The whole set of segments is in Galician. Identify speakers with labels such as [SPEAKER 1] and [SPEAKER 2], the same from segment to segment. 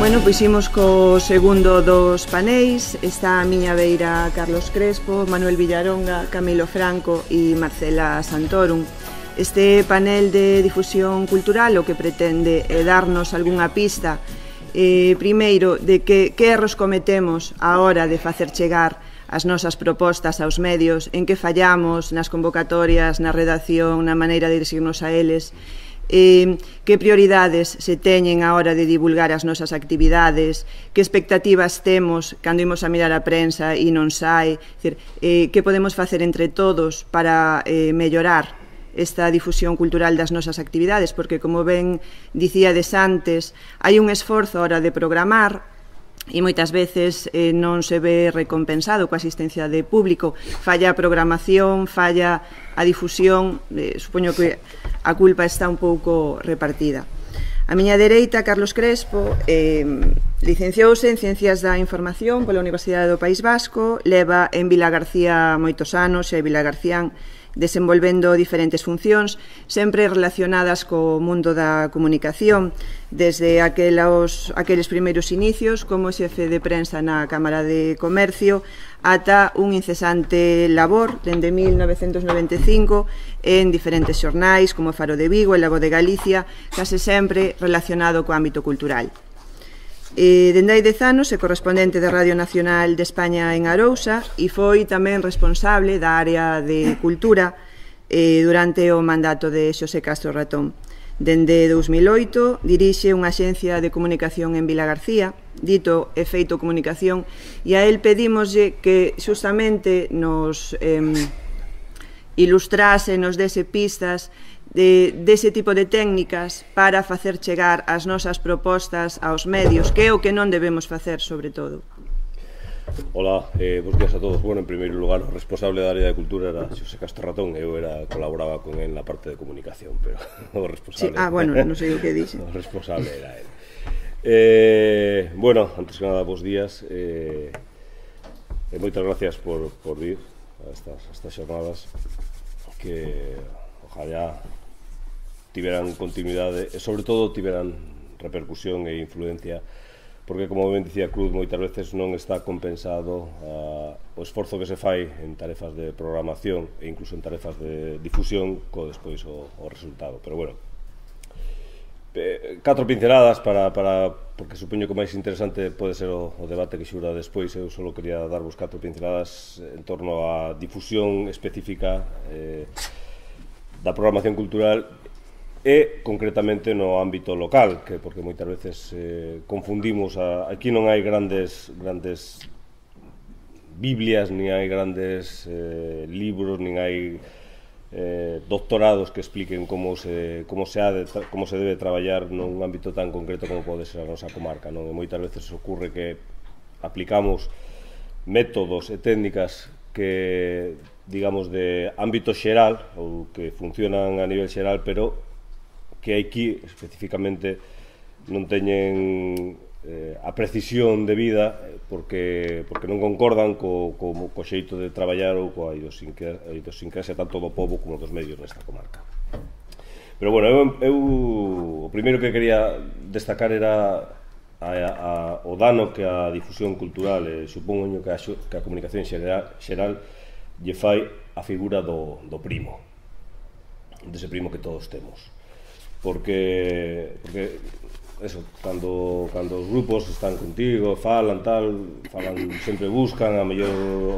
[SPEAKER 1] Bueno, pois imos co segundo dos paneis. Está a miña beira Carlos Crespo, Manuel Villaronga, Camilo Franco e Marcela Santorum. Este panel de difusión cultural o que pretende é darnos algunha pista primeiro de que erros cometemos a hora de facer chegar as nosas propostas aos medios, en que fallamos nas convocatorias, na redacción, na maneira de dirigirnos a eles, que prioridades se teñen a hora de divulgar as nosas actividades, que expectativas temos cando imos a mirar a prensa e non sai, que podemos facer entre todos para mellorar esta difusión cultural das nosas actividades, porque, como ben dicíades antes, hai un esforzo a hora de programar e moitas veces non se ve recompensado coa asistencia de público. Falla a programación, falla a difusión, supoño que a culpa está un pouco repartida. A miña dereita, Carlos Crespo, licenciouse en Ciencias da Información pola Universidade do País Vasco, leva en Vilagarcía moitos anos e Vilagarcián desenvolvendo diferentes funcións, sempre relacionadas co mundo da comunicación, desde aqueles primeiros inicios como xefe de prensa na Cámara de Comercio ata un incesante labor dende 1995 en diferentes xornais como Faro de Vigo, El Lago de Galicia, case sempre relacionado co ámbito cultural. Dende hai 10 anos é correspondente de Radio Nacional de España en Arousa e foi tamén responsable da área de cultura durante o mandato de Xosé Castro Ratón. Dende 2008 dirixe unha axencia de comunicación en Vilagarcía, dito Efeito Comunicación, e a él pedímoslle que xustamente nos ilustrase, nos dese pistas dese tipo de técnicas para facer chegar as nosas propostas aos medios, que é o que non debemos facer, sobre todo.
[SPEAKER 2] Hola, bons días a todos. Bueno, en primeiro lugar, o responsable da área de cultura era Xosé Castro Ratón. Eu colaboraba con él na parte de comunicación, pero o responsable...
[SPEAKER 1] bueno, non sei o que dixe.
[SPEAKER 2] O responsable era él. Bueno, antes que nada, bons días. Moitas gracias por vir a estas xornadas que ojalá tiveran continuidade e, sobre todo, tiveran repercusión e influencia, porque, como ben dicía Cruz, moitas veces non está compensado o esforzo que se fai en tarefas de programación e incluso en tarefas de difusión co despois o resultado. Pero, bueno, 4 pinceladas porque supoño que o máis interesante pode ser o debate que xura despois. Eu só quería darvos 4 pinceladas en torno á difusión específica da programación cultural e, concretamente, no ámbito local, porque moitas veces confundimos. Aquí non hai grandes biblias, nin hai grandes libros, nin hai doctorados que expliquen como se debe traballar nun ámbito tan concreto como pode ser a nosa comarca, non? E moitas veces ocurre que aplicamos métodos e técnicas que, digamos, de ámbito xeral ou que funcionan a nivel xeral, pero que aquí especificamente non teñen a precisión de vida porque non concordan co xeito de traballar ou coa idiosincrasia tanto do pobo como dos medios nesta comarca. Pero, bueno, eu o primeiro que quería destacar era o dano que a difusión cultural e supoño que a comunicación xeral lle fai a figura do primo, dese primo que todos temos. Porque eso, cando os grupos están contigo, falan, sempre buscan o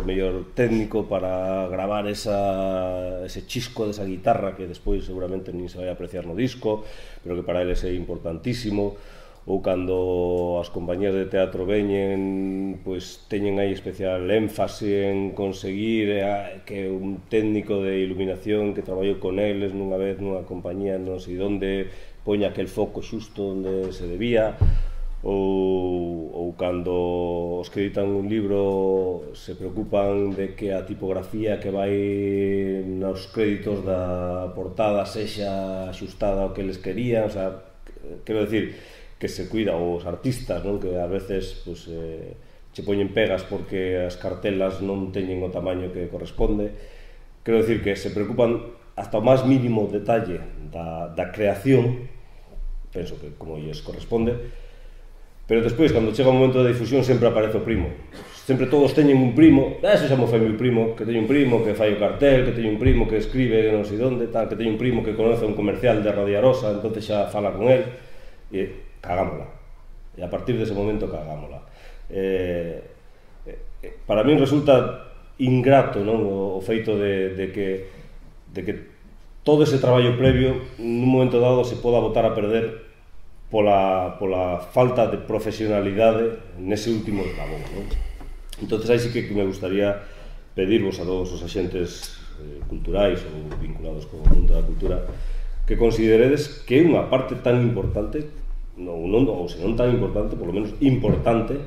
[SPEAKER 2] mellor técnico para gravar ese chisco desa guitarra que despois seguramente nin se vai apreciar no disco, pero que para eles é importantísimo. Ou cando as compañías de teatro veñen, pois teñen aí especial énfase en conseguir que un técnico de iluminación que traballou con eles nunha vez nunha compañía non sei onde poña aquel foco xusto onde se debía, ou cando os que editan un libro se preocupan de que a tipografía que vai nos créditos da portada sexa axustada ao que eles querían. O sea, quero decir que se cuida, os artistas, non? Que a veces che poñen pegas porque as cartelas non teñen o tamaño que corresponde. Quero decir que se preocupan hasta o máis mínimo detalle da creación, penso que como lles corresponde, Pero despois, cando chega o momento da difusión, sempre aparece o primo. Sempre todos teñen un primo, eso xa mo foi meu primo, que teño un primo que fai o cartel, que teño un primo que escribe non sei onde, tal, que teño un primo que conoce un comercial de Radiarosa, entón xa fala con él, e cagámola. E a partir dese momento cagámola. Para min resulta ingrato, non, o feito de que todo ese traballo previo, nun momento dado, se poda botar a perder pola falta de profesionalidade nese último eslabón, non? Entón, aí sí que me gustaría pedirvos a todos os axentes culturais ou vinculados co mundo da cultura que consideredes que é unha parte tan importante, ou se non tan importante, polo menos importante,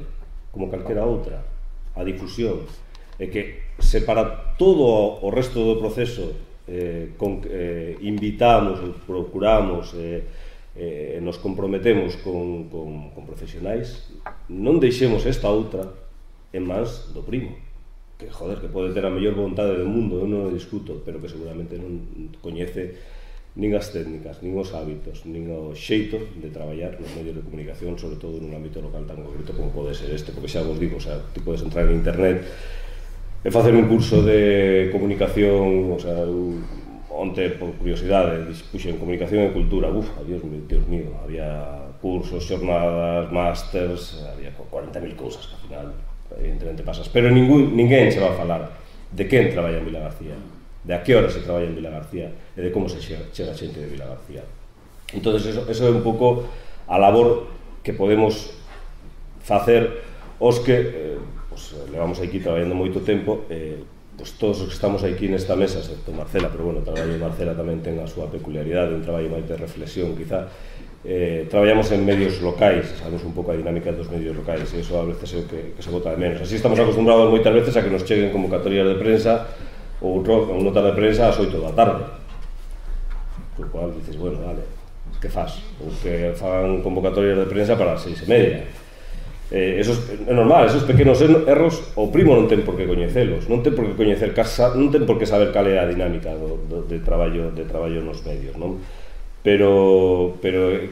[SPEAKER 2] como calquera outra, a difusión, e que se para todo o resto do proceso invitamos, procuramos, nos comprometemos con profesionais, non deixemos esta outra en mans do primo, que, joder, que pode ter a mellor vontade do mundo, eu non o discuto, pero que seguramente non coñece nin as técnicas, nin os hábitos, nin o xeito de traballar nos medios de comunicación, sobre todo nun ámbito local tan concreto como pode ser este, porque xa vos digo, o sea, ti podes entrar en internet e facer un curso de comunicación, o sea, onte, por curiosidade, puxen comunicación e cultura, Dios mío, había cursos, xornadas, másters, había 40.000 cousas que ao final, evidentemente, pasas, pero ninguén se va a falar de quen traballa en Vilagarcía, de a que hora se traballa en Vilagarcía e de como se chega a xente de Vilagarcía. Entón, eso é un pouco a labor que podemos facer os que levamos aquí traballando moito tempo, todos os que estamos aquí nesta mesa, excepto Marcela, pero bueno, o traballo de Marcela tamén ten a súa peculiaridade, un traballo máis de reflexión, quizá. Traballamos en medios locais, sabemos un pouco a dinámica dos medios locais, e iso a veces é o que se bota de menos. Así estamos acostumbrados moitas veces a que nos cheguen convocatorias de prensa ou notas de prensa ás 8 da tarde. Por cual dices, bueno, vale, que faz? Ou que fan convocatorias de prensa para as 6:30. Eso é normal, esos pequenos erros o primo non ten por que coñecelos, non ten por que coñecer casa, non ten por que saber cal é a dinámica de traballo nos medios, non? Pero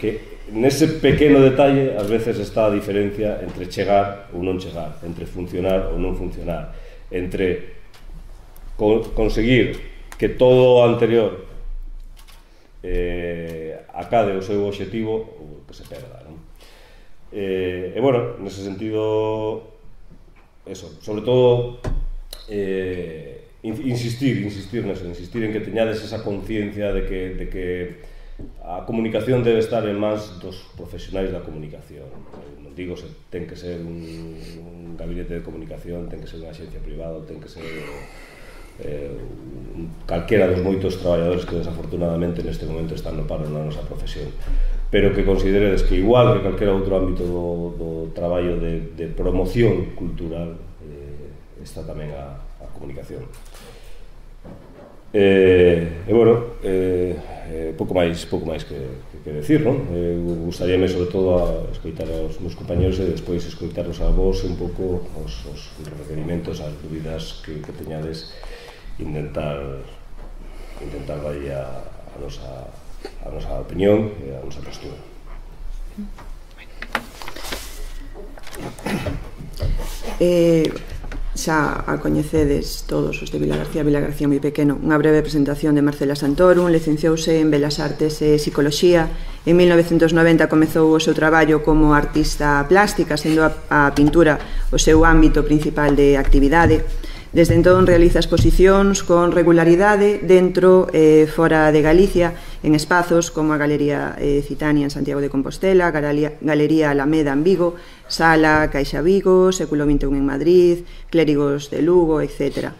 [SPEAKER 2] que nese pequeno detalle ás veces está a diferencia entre chegar ou non chegar, entre funcionar ou non funcionar, entre conseguir que todo o anterior acade o seu obxectivo ou que se perda, non? E bueno, nese sentido, eso, sobre todo insistir en que teñades esa conciencia de que a comunicación debe estar en mans dos profesionais da comunicación. Non digo se ten que ser un gabinete de comunicación, ten que ser unha axencia privada, ten que ser calquera dos moitos traballadores que desafortunadamente neste momento están no paro na nosa profesión, pero que consideredes que igual que calquera outro ámbito do traballo de promoción cultural está tamén a comunicación. E bueno, pouco máis que decir, non? Gustaríame sobre todo a escoitar aos meus compañeros e despois escoitarlos a vos un pouco os requerimentos, as dúbidas que teñades, intentar darlle a nosa opinión e a nosa postura.
[SPEAKER 1] Xa a coñecedes todos os de Vilagarcía moi pequeno. Unha breve presentación de Marcela Santorum. Licenciouse en Belas Artes e Psicoloxía. En 1990 comezou o seu traballo como artista plástica, sendo a pintura o seu ámbito principal de actividade. Desde entón realiza exposicións con regularidade dentro e fora de Galicia, en espazos como a Galería Citania en Santiago de Compostela, Galería Alameda en Vigo, Sala Caixa Vigo, Século XXI en Madrid, Clérigos de Lugo, etc.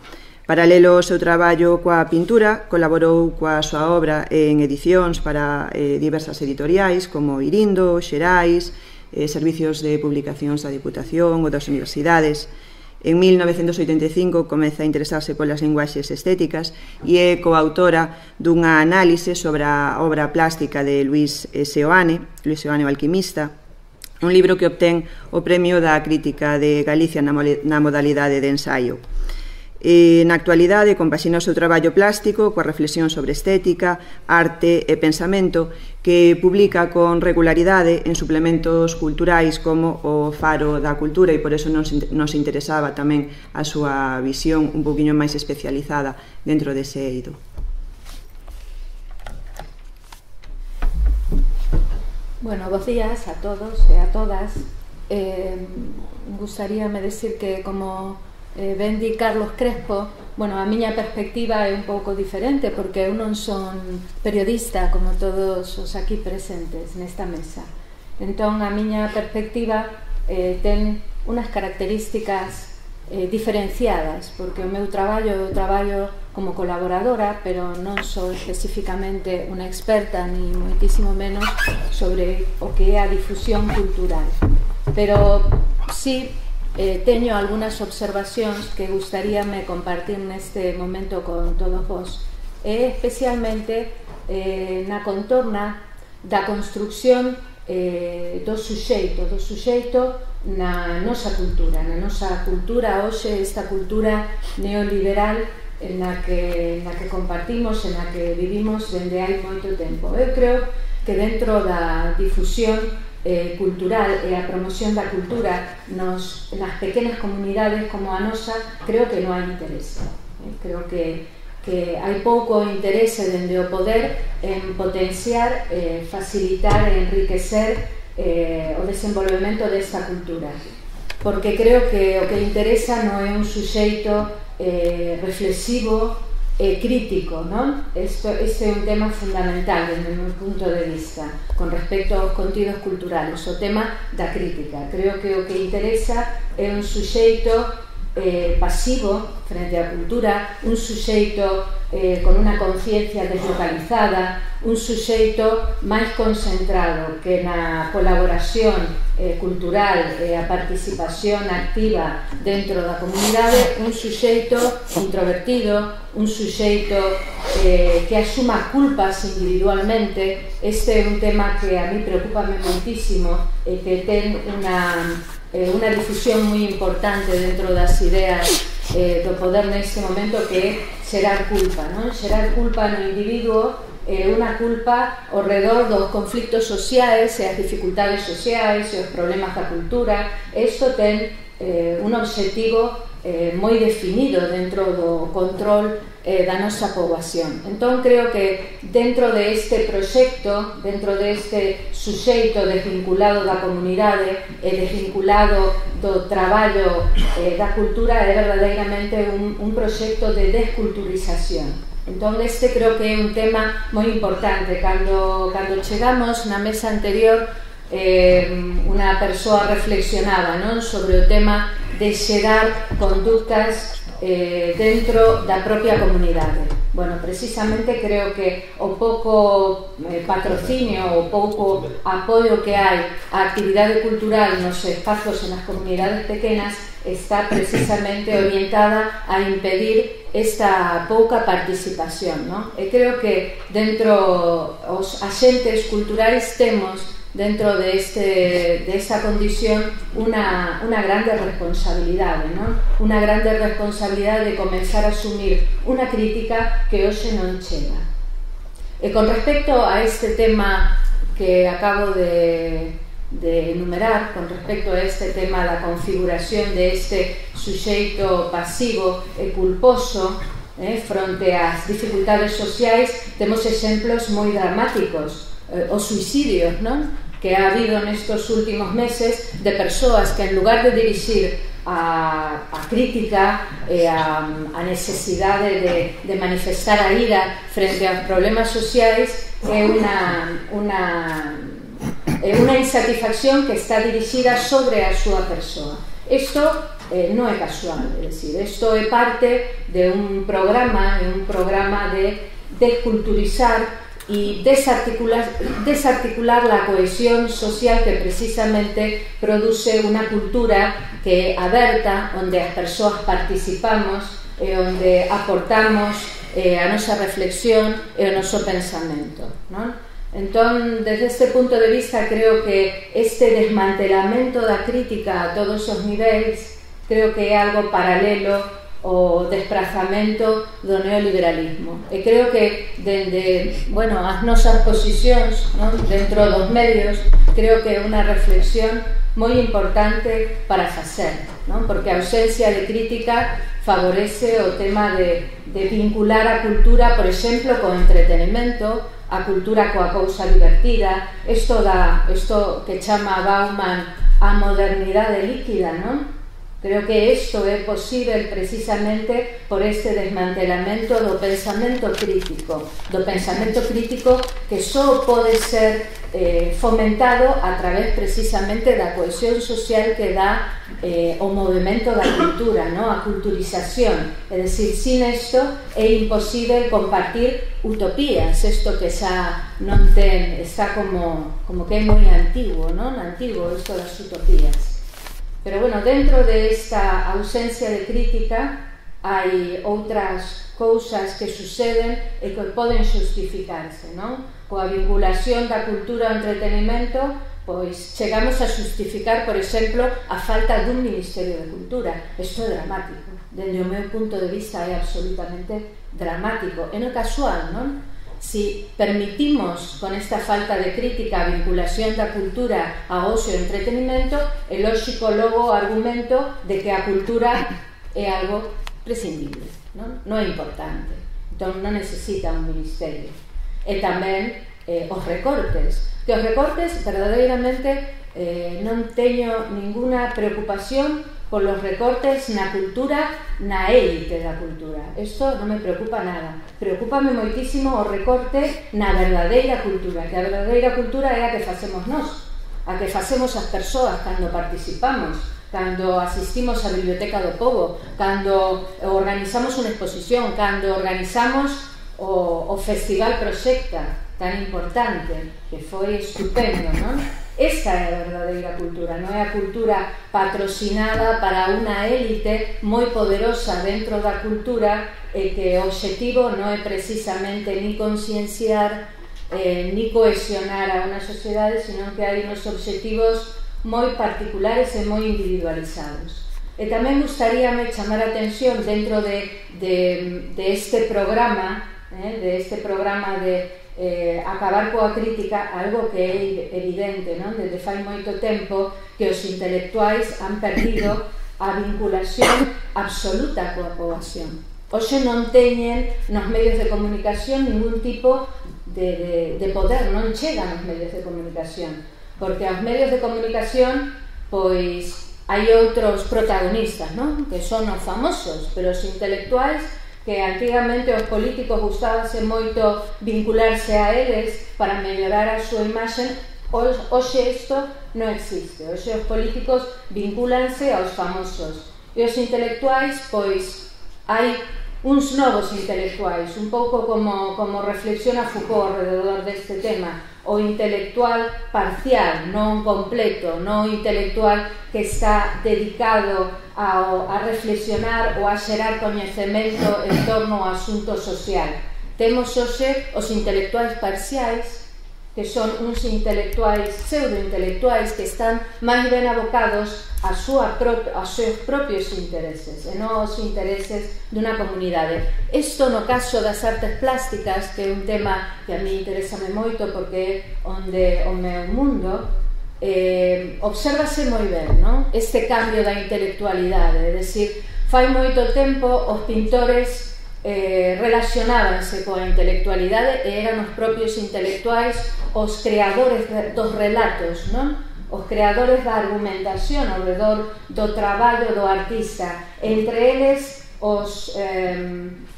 [SPEAKER 1] Paralelo ao seu traballo coa pintura, colaborou coa súa obra en edicións para diversas editoriais como Irindo, Xerais, servicios de publicacións da Diputación ou das universidades. En 1985 comeza a interesarse polas linguaxes estéticas e é coautora dunha análise sobre a obra plástica de Luis Seoane o alquimista, un libro que obtén o premio da crítica de Galicia na modalidade de ensaio. Na actualidade compaxina o seu traballo plástico coa reflexión sobre estética, arte e pensamento, que publica con regularidade en suplementos culturais como o Faro da Cultura, e por eso nos interesaba tamén a súa visión un poquinho máis especializada dentro dese eido.
[SPEAKER 3] Bueno, bos días a todos e a todas. Gustaríame decir que, como ben di Carlos Crespo, bueno, a miña perspectiva é un pouco diferente, porque eu non son periodista como todos os aquí presentes nesta mesa. Entón, a miña perspectiva ten unas características diferenciadas, porque o meu traballo como colaboradora, pero non sou especificamente unha experta, ni moitísimo menos sobre o que é a difusión cultural. Pero sí teño algunhas observacións que gustaríame compartir neste momento con todos vos, e especialmente na contorna da construcción do suxeito na nosa cultura hoxe, esta cultura neoliberal na que compartimos, na que vivimos dende hai moito tempo. Eu creo que dentro da difusión cultural e a promoción da cultura nas pequenas comunidades como a nosa, creo que non hai interese. Creo que hai pouco interese dende o poder en potenciar, facilitar e enriquecer o desenvolvemento desta cultura, porque creo que o que interesa non é un suxeito reflexivo e crítico, non? Este é un tema fundamental desde o meu punto de vista con respecto aos contidos culturales, o tema da crítica. Creo que o que interesa é un suxeito pasivo frente á cultura, un suxeito con unha conciencia deslocalizada, un suxeito máis concentrado que na colaboración cultural e a participación activa dentro da comunidade, un suxeito introvertido, un suxeito que asuma culpas individualmente. Este é un tema que a mí preocúpame moitísimo e que ten unha difusión moi importante dentro das ideas do poder neste momento, que é xerar culpa, non? Xerar culpa no individuo, unha culpa ao redor dos conflictos sociais e as dificultades sociais e os problemas da cultura. Isto ten un obxectivo moi definido dentro do control da nosa poboación. Entón, creo que dentro deste proxecto, dentro deste suxeito desvinculado da comunidade e desvinculado do traballo da cultura, é verdadeiramente un proxecto de desculturización. Entón, este creo que é un tema moi importante. Cando chegamos na mesa anterior, unha persoa reflexionaba, non, sobre o tema de xerar conductas dentro da propia comunidade. Bueno, precisamente creo que o pouco patrocinio, o pouco apoio que hai á actividade cultural nos espazos e nas comunidades pequenas está precisamente orientada a impedir esta pouca participación, non? E creo que dentro os axentes culturais temos dentro desta condición unha grande responsabilidade, non? Unha grande responsabilidade de comenzar a asumir unha crítica que hoxe non chega. E con respecto a este tema que acabo de enumerar, con respecto a este tema da configuración de este suxeito pasivo e culposo fronte ás dificultades sociais, temos exemplos moi dramáticos. Os suicidios, non?, que ha habido nestos últimos meses de persoas que, en lugar de dirixir a crítica e a necesidade de manifestar a ira frente aos problemas sociais, é unha insatisfacción que está dirixida sobre a súa persoa. Isto non é casual, é dicir, isto é parte de un programa de desculturizar y desarticular la cohesión social que precisamente produce una cultura que é aberta, onde as persoas participamos e onde aportamos a nosa reflexión e o noso pensamento, non? Entón, desde este punto de vista, creo que este desmantelamento da crítica a todos os niveis creo que é algo paralelo o desplazamento do neoliberalismo. E creo que dende, bueno, as nosas posicións, non, dentro dos medios, creo que é unha reflexión moi importante para facer, non? Porque a ausencia de crítica favorece o tema de vincular a cultura, por exemplo, co entretenimento, a cultura coa cousa divertida, isto que chama Bauman a modernidade líquida, non? Creo que isto é posible precisamente por este desmantelamento do pensamento crítico que só pode ser fomentado a través precisamente da cohesión social que dá o movimento da cultura, ¿no? A culturización, é dicir, sin isto é imposible compartir utopías, isto que xa non ten, está como que é moi antigo, non? Antigo isto das utopías. Pero bueno, dentro de esta ausencia de crítica hai outras cousas que suceden e que poden justificarse, non? Coa vinculación da cultura ao entretenimento, pois chegamos a justificar, por exemplo, a falta dun Ministerio de Cultura. Isto é dramático. Dende o meu punto de vista é absolutamente dramático. É no casual, non? Si permitimos con esta falta de crítica a vinculación da cultura a ocio e entretenimento, é lógico logo o argumento de que a cultura é algo prescindible, non? Non é importante, entón non necesita un ministerio. E tamén os recortes, que os recortes verdadeiramente non teño ninguna preocupación polos recortes na cultura, na élite da cultura. Isto non me preocupa nada. Preocúpame moitísimo o recorte na verdadeira cultura, que a verdadeira cultura é a que facemos nós, a que facemos as persoas cando participamos, cando asistimos á Biblioteca do Pobo, cando organizamos unha exposición, cando organizamos o Festival Proxecta, tan importante, que foi estupendo, non? Esta é a verdadeira cultura, non é a cultura patrocinada para unha élite moi poderosa dentro da cultura e que o obxectivo non é precisamente ni concienciar ni cohesionar a unha sociedade, sino que hai uns obxectivos moi particulares e moi individualizados. E tamén gustaríame chamar a atención dentro de este programa, de acabar coa crítica, algo que é evidente, non? Desde fai moito tempo que os intelectuais han perdido a vinculación absoluta coa poboación. Hoxe non teñen nos medios de comunicación ningún tipo de poder, non chegan aos medios de comunicación, porque aos medios de comunicación pois hai outros protagonistas, non? Que son os famosos, pero os intelectuais, que antigamente os políticos gustábase moito vincularse a eles para mellorar a súa imaxe, hoxe isto non existe. Hoxe os políticos vincúlanse aos famosos. E os intelectuais, pois, hai uns novos intelectuais, un pouco como reflexiona Foucault alrededor deste tema, o intelectual parcial, non completo, non intelectual que está dedicado a reflexionar ou a xerar coñecemento en torno ao asunto social. Temos hoxe os intelectuais parciais, que son uns intelectuais, pseudointelectuais, que están máis ben abocados aos seus propios intereses e non aos intereses dunha comunidade. Isto no caso das artes plásticas, que é un tema que a mí interésame moito porque é onde o meu mundo, obsérvase moi ben, non? Este cambio da intelectualidade, é dicir, fai moito tempo os pintores relacionábanse coa intelectualidade e eran os propios intelectuais os creadores dos relatos, non? Os creadores da argumentación ao redor do traballo do artista, entre eles os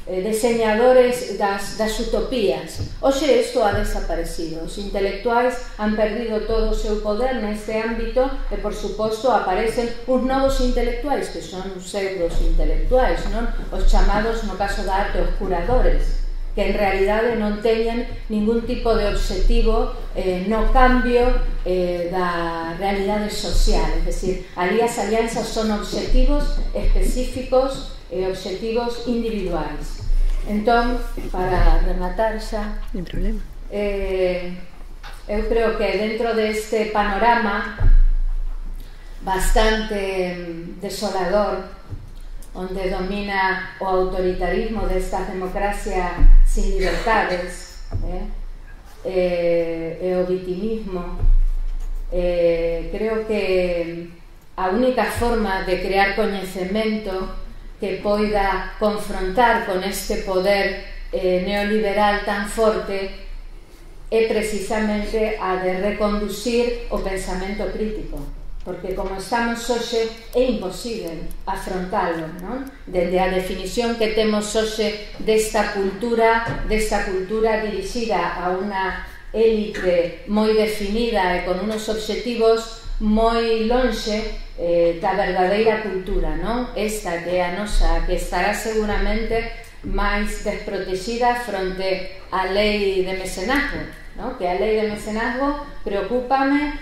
[SPEAKER 3] deseñadores das utopías. Hoxe isto ha desaparecido. Os intelectuais han perdido todo o seu poder neste ámbito e, por suposto, aparecen uns novos intelectuais que son os pseudos intelectuais, non? Os chamados, no caso da arte, os curadores, que en realidade non teñen ningún tipo de obxectivo no cambio da realidade social. É dicir, ali as alianzas son obxectivos específicos e obxectivos individuais. Entón, para rematar xa, eu creo que dentro deste panorama bastante desolador onde domina o autoritarismo destas democracias sin libertades, e o vitimismo. Creo que a única forma de crear coñecemento que poida confrontar con este poder neoliberal tan forte é precisamente a de reconducir o pensamento crítico, porque como estamos hoxe é imposible afrontalo, non? Dende a definición que temos hoxe desta cultura dirixida a unha élite moi definida e con unos obxectivos moi lonxe da verdadeira cultura, non? Esta que é a nosa, que estará seguramente máis desprotexida fronte á lei de mecenazgo, non? Que a lei de mecenazgo preocúpame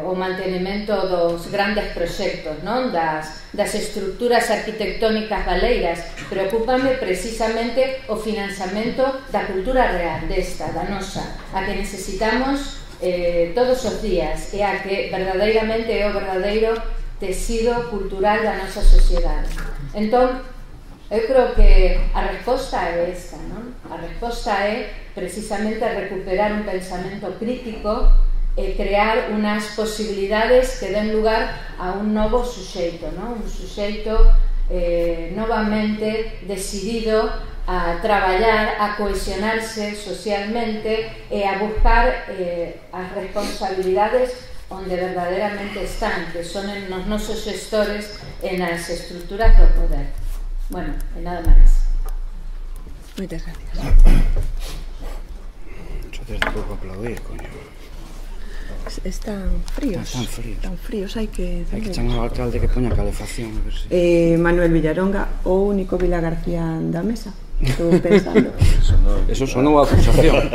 [SPEAKER 3] o mantenimento dos grandes proxectos, non? Das estructuras arquitectónicas baleiras. Preocúpame precisamente o financiamento da cultura real, desta, da nosa, a que necesitamos todos os días, e a que verdadeiramente é o verdadeiro tecido cultural da nosa sociedade. Entón, eu creo que a resposta é esta, non? A resposta é precisamente recuperar un pensamento crítico e crear unhas posibilidades que den lugar a un novo suxeito, non? Un suxeito novamente decidido a traballar, a cohesionarse socialmente e a buscar as responsabilidades onde verdadeiramente están, que son nos nosos xestores e nas estructuras do poder. Bueno, e nada máis.
[SPEAKER 1] Moitas gracias.
[SPEAKER 4] Entonces de pouco aplaudir, coño.
[SPEAKER 1] Están fríos. Están fríos, hai que
[SPEAKER 4] chamar ao alcalde que poña calefacción, a ver se...
[SPEAKER 1] Manuel Villaronga, o único Vila García da mesa. Estou pensando.
[SPEAKER 4] Eso sonou a acusación.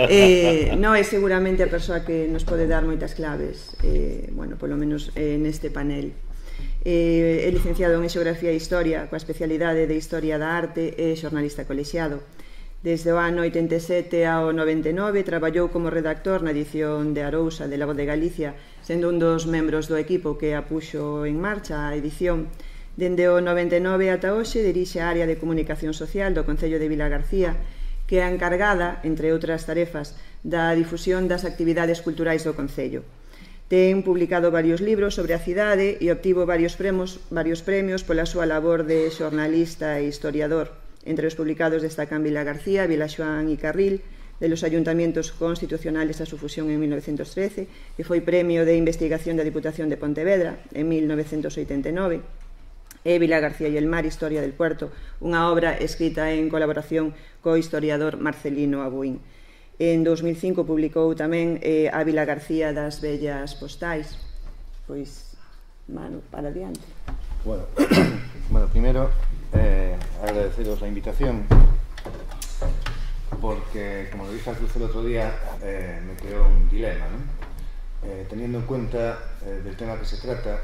[SPEAKER 1] Non é seguramente a persoa que nos pode dar moitas claves, bueno, polo menos neste panel. É licenciado en Xeografía e Historia coa especialidade de Historia da Arte e xornalista colexiado. Desde o ano 87 ao 99 traballou como redactor na edición de Arousa de La Voz de Galicia, sendo un dos membros do equipo que a puxo en marcha a edición. Dende o 99 ata hoxe dirixe a área de comunicación social do Concello de Vilagarcía, que é a encargada, entre outras tarefas, da difusión das actividades culturais do Concello. Ten publicado varios libros sobre a cidade e obtivo varios premios pola súa labor de xornalista e historiador. Entre os publicados destacan Vilagarcía, Vilaxoán e Carril, de los ayuntamientos constitucionales a su fusión en 1913, que foi premio de investigación da Diputación de Pontevedra en 1989, e Vilagarcía y el mar, Historia del Puerto, unha obra escrita en colaboración co historiador Marcelino Abuín. En 2005 publicou tamén a Vilagarcía das Bellas Postais. Pois, Manu, para adiante.
[SPEAKER 5] Bueno, primero agradeceros la invitación, porque, como lo dije a Cruz el otro día, me creó un dilema, ¿no? Teniendo en cuenta del tema que se trata,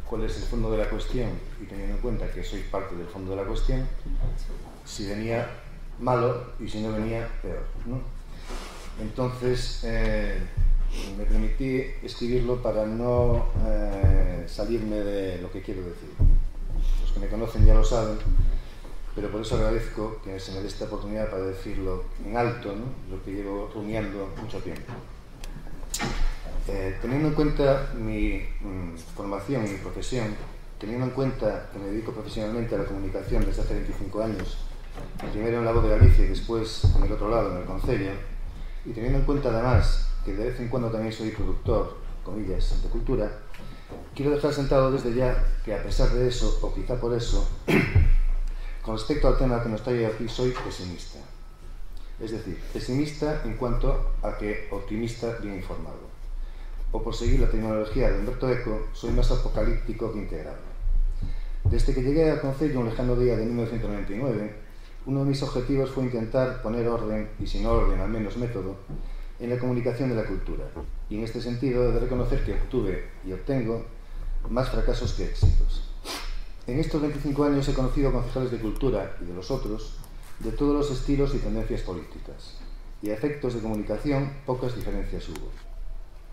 [SPEAKER 5] cuál es el fondo de la cuestión, y teniendo en cuenta que soy parte del fondo de la cuestión, si venía malo y si no venía peor, ¿no? Entonces me permití escribirlo para no salirme de lo que quiero decir. Los que me conocen ya lo saben, pero por eso agradezco que se me dé esta oportunidad para decirlo en alto, ¿no? Lo que llevo rumiando mucho tiempo. Teniendo en cuenta mi formación y mi profesión, teniendo en cuenta que me dedico profesionalmente a la comunicación desde hace 25 años, primero en La Voz de Galicia y después en el otro lado, en el Concello, y teniendo en cuenta además que de vez en cuando también soy productor, comillas, de cultura, quiero dejar sentado desde ya que a pesar de eso, o quizá por eso, con respecto al tema que nos trae aquí, soy pesimista. Es decir, pesimista en cuanto a que optimista bien informado. O por seguir la tecnología de Humberto Eco, soy más apocalíptico que integral. Desde que llegué al Concello un lejano día de 1999, uno de mis objetivos fue intentar poner orden, y si no orden, al menos método, en la comunicación de la cultura. Y en este sentido he de reconocer que obtuve y obtengo más fracasos que éxitos. En estos 25 años he conocido concejales de cultura y de los otros, de todos los estilos y tendencias políticas. Y a efectos de comunicación, pocas diferencias hubo.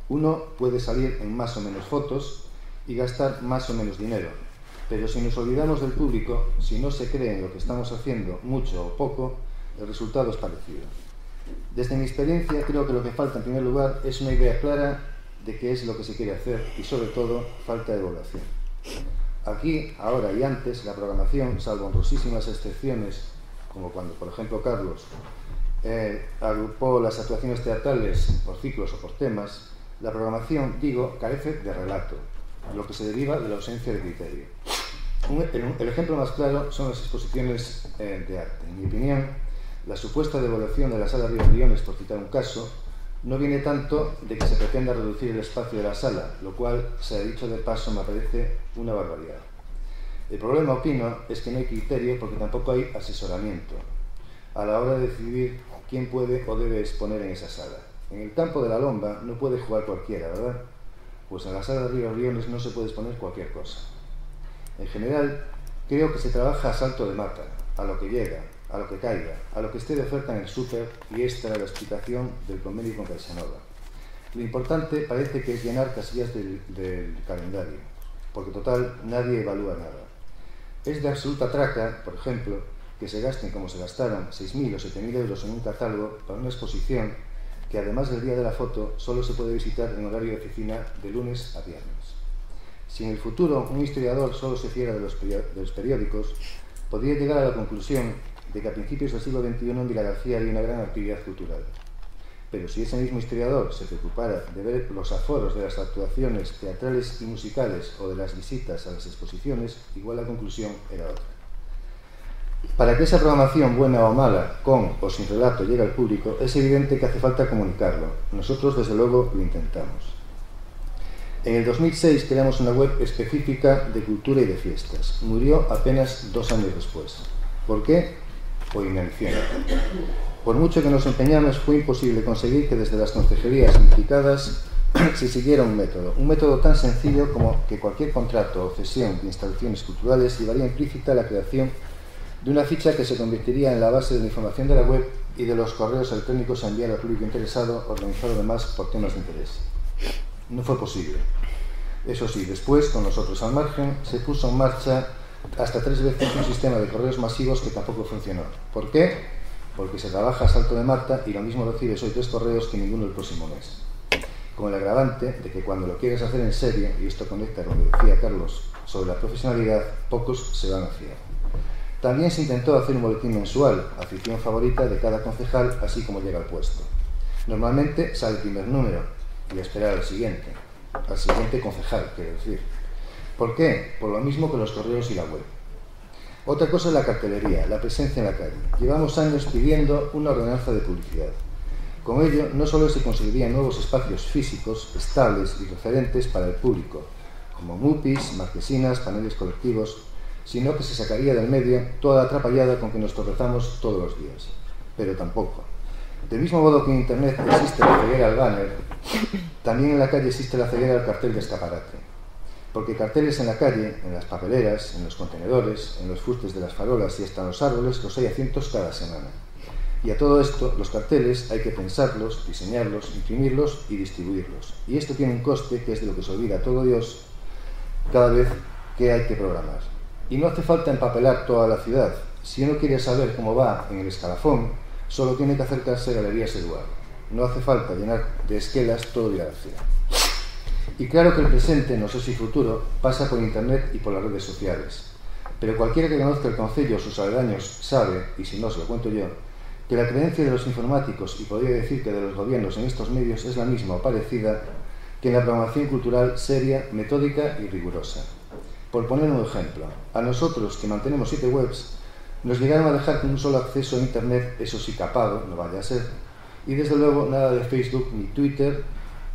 [SPEAKER 5] Uno puede salir en más o menos fotos y gastar más o menos dinero. Pero si nos olvidamos del público, si no se cree en lo que estamos haciendo, mucho o poco, el resultado es parecido. Desde mi experiencia, creo que lo que falta en primer lugar es una idea clara de qué es lo que se quiere hacer y, sobre todo, falta de evaluación. Aquí, ahora y antes, la programación, salvo honrosísimas excepciones, como cuando, por ejemplo, Carlos agrupó las actuaciones teatrales por ciclos o por temas, la programación, digo, carece de relato, lo que se deriva de la ausencia de criterio. El ejemplo más claro son las exposiciones de arte. En mi opinión, la supuesta devolución de la sala Río Briones, por citar un caso, no viene tanto de que se pretenda reducir el espacio de la sala, lo cual, se ha dicho de paso, me parece una barbaridad. El problema, opino, es que no hay criterio porque tampoco hay asesoramiento a la hora de decidir quién puede o debe exponer en esa sala. En el campo de la Lomba no puede jugar cualquiera, ¿verdad? Pues en la sala de Río Briones no se puede exponer cualquier cosa. En general, creo que se trabaja a salto de mata, a lo que llega, a lo que caiga, a lo que esté de oferta en el súper, y esta era la explicación del convenio con Caixanova. Lo importante parece que es llenar casillas del calendario, porque total nadie evalúa nada. Es de absoluta traca, por ejemplo, que se gasten como se gastaron 6.000 o 7.000 euros en un catálogo para una exposición que, además del día de la foto, solo se puede visitar en horario de oficina de lunes a viernes. Si en el futuro un historiador solo se fiera de los periódicos, podría llegar a la conclusión de que a principios del siglo XXI en Vilagarcía hay una gran actividad cultural. Pero si ese mismo historiador se preocupara de ver los aforos de las actuaciones teatrales y musicales o de las visitas a las exposiciones, igual la conclusión era otra. Para que esa programación, buena o mala, con o sin relato, llegue al público, es evidente que hace falta comunicarlo. Nosotros, desde luego, lo intentamos. En el 2006 creamos una web específica de cultura y de fiestas. Murió apenas 2 años después. ¿Por qué? Por inanición. Por mucho que nos empeñamos, fue imposible conseguir que desde las concejalías implicadas se siguiera un método tan sencillo como que cualquier contrato o cesión de instalaciones culturales llevaría implícita la creación de una ficha que se convertiría en la base de la información de la web y de los correos electrónicos a enviar al público interesado, organizado además por temas de interés. No fue posible. Eso sí, después, con nosotros al margen, se puso en marcha hasta 3 veces un sistema de correos masivos que tampoco funcionó. ¿Por qué? Porque se trabaja a salto de mata y lo mismo recibes hoy 3 correos que ninguno el próximo mes. Con el agravante de que cuando lo quieres hacer en serio, y esto conecta con lo que decía Carlos sobre la profesionalidad, pocos se van a fiar. También se intentó hacer un boletín mensual, afición favorita de cada concejal, así como llega al puesto. Normalmente sale el primer número y a esperar al siguiente concejal, quiero decir. ¿Por qué? Por lo mismo que los correos y la web. Otra cosa es la cartelería, la presencia en la calle. Llevamos años pidiendo una ordenanza de publicidad. Con ello, no solo se conseguirían nuevos espacios físicos, estables y referentes para el público, como MUPIs, marquesinas, paneles colectivos, sino que se sacaría del medio toda la atrapallada con que nos tropezamos todos los días. Pero tampoco. Del mismo modo que en Internet existe la ceguera al banner, también en la calle existe la ceguera al cartel de escaparate. Porque carteles en la calle, en las papeleras, en los contenedores, en los fustes de las farolas y hasta en los árboles, los hay a cientos cada semana. Y a todo esto, los carteles hay que pensarlos, diseñarlos, imprimirlos y distribuirlos. Y esto tiene un coste que es de lo que se olvida todo Dios cada vez que hay que programar. Y no hace falta empapelar toda la ciudad. Si uno quiere saber cómo va en el escalafón, solo tiene que acercarse a Galerías Eduardo. No hace falta llenar de esquelas todo Vilagarcía. Y claro que el presente, no sé si futuro, pasa por Internet y por las redes sociales. Pero cualquiera que conozca el concello o sus aledaños sabe, y si no se lo cuento yo, que la creencia de los informáticos, y podría decir que de los gobiernos en estos medios, es la misma o parecida que en la programación cultural seria, metódica y rigurosa. Por poner un ejemplo, a nosotros, que mantenemos 7 webs, nos llegaron a dejar con un solo acceso a Internet, eso sí capado, no vaya a ser, y desde luego nada de Facebook, ni Twitter,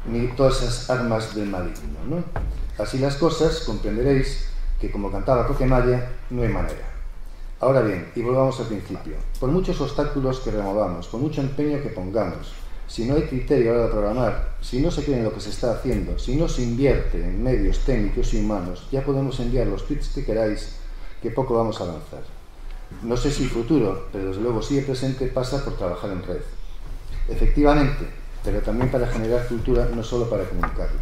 [SPEAKER 5] ni todas esas armas del maligno, ¿no? Así las cosas, comprenderéis que, como cantaba Coquemaya, no hay manera. Ahora bien, y volvamos al principio, por muchos obstáculos que removamos, por mucho empeño que pongamos, si no hay criterio a la hora de programar, si no se cree en lo que se está haciendo, si no se invierte en medios técnicos y humanos, ya podemos enviar los tweets que queráis, que poco vamos a avanzar. No sé si futuro, pero desde luego sí el presente pasa por trabajar en red. Efectivamente, pero también para generar cultura, no solo para comunicarlo.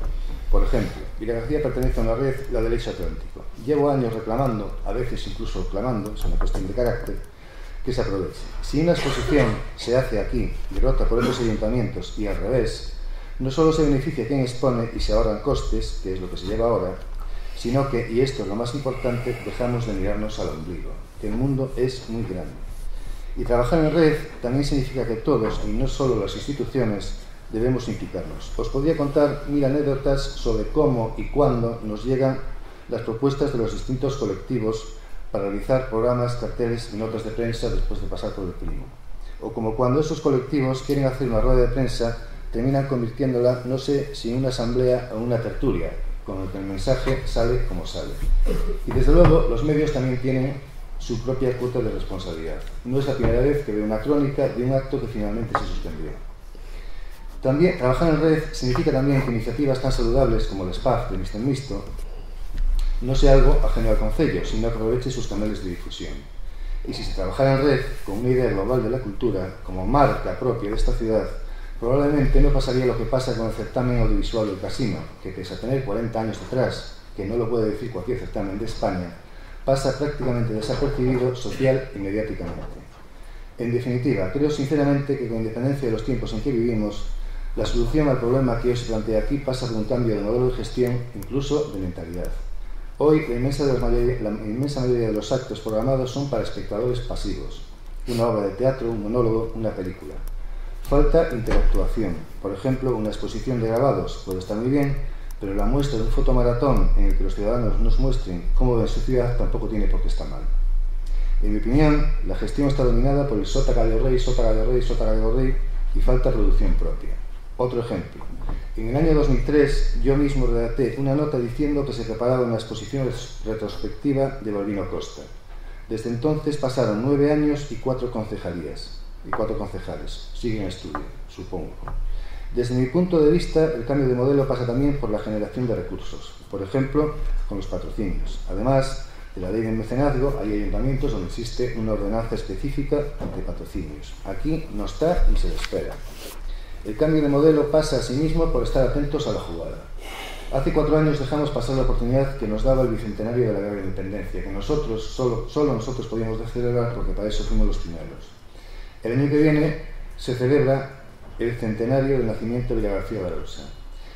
[SPEAKER 5] Por ejemplo, Vila García pertenece a una red, la del Eixo Atlántico. Llevo años reclamando, a veces incluso clamando, es una cuestión de carácter, que se aproveche. Si una exposición se hace aquí y rota por otros ayuntamientos y al revés, no solo se beneficia quien expone y se ahorran costes, que es lo que se lleva ahora, sino que, y esto es lo más importante, dejamos de mirarnos al ombligo, que el mundo es muy grande. Y trabajar en red también significa que todos, y no solo las instituciones, debemos implicarnos. Os podría contar 1000 anécdotas sobre cómo y cuándo nos llegan las propuestas de los distintos colectivos para realizar programas, carteles y notas de prensa después de pasar por el crimen. O como cuando esos colectivos quieren hacer una rueda de prensa, terminan convirtiéndola, no sé si en una asamblea o en una tertulia, con el que el mensaje sale como sale. Y desde luego, los medios también tienen su propia cuota de responsabilidad. No es la primera vez que veo una crónica de un acto que finalmente se suspendió. También, trabajar en red significa también que iniciativas tan saludables como el SPAF de Mister Misto no sea algo ajeno al concello, sino que aproveche sus canales de difusión. Y si se trabajara en red con una idea global de la cultura, como marca propia de esta ciudad, probablemente no pasaría lo que pasa con el certamen audiovisual del Casino, que pese a tener 40 años detrás, que no lo puede decir cualquier certamen de España, pasa prácticamente desapercibido social y mediáticamente. En definitiva, creo sinceramente que con independencia de los tiempos en que vivimos, la solución al problema que hoy se plantea aquí pasa por un cambio de modelo de gestión, incluso de mentalidad. Hoy, la inmensa mayoría de los actos programados son para espectadores pasivos. Una obra de teatro, un monólogo, una película. Falta interactuación. Por ejemplo, una exposición de grabados puede estar muy bien, pero la muestra de un fotomaratón en el que los ciudadanos nos muestren cómo ven su ciudad tampoco tiene por qué estar mal. En mi opinión, la gestión está dominada por el sota gallo rey, sota gallo rey, sota gallo rey y falta producción propia. Otro ejemplo. En el año 2003 yo mismo redacté una nota diciendo que se preparaba una exposición retrospectiva de Balbino Costa. Desde entonces pasaron 9 años y 4 concejalías. Y 4 concejales. Sigue en estudio, supongo. Desde mi punto de vista, el cambio de modelo pasa también por la generación de recursos. Por ejemplo, con los patrocinios. Además de la ley de mecenazgo, hay ayuntamientos donde existe una ordenanza específica ante patrocinios. Aquí no está y se le espera. El cambio de modelo pasa asimismo por estar atentos a la jugada. Hace 4 años dejamos pasar la oportunidad que nos daba el bicentenario de la Guerra de Independencia, que nosotros, solo nosotros podíamos celebrar porque para eso fuimos los primeros. El año que viene se celebra el centenario del nacimiento de Vila García Barosa.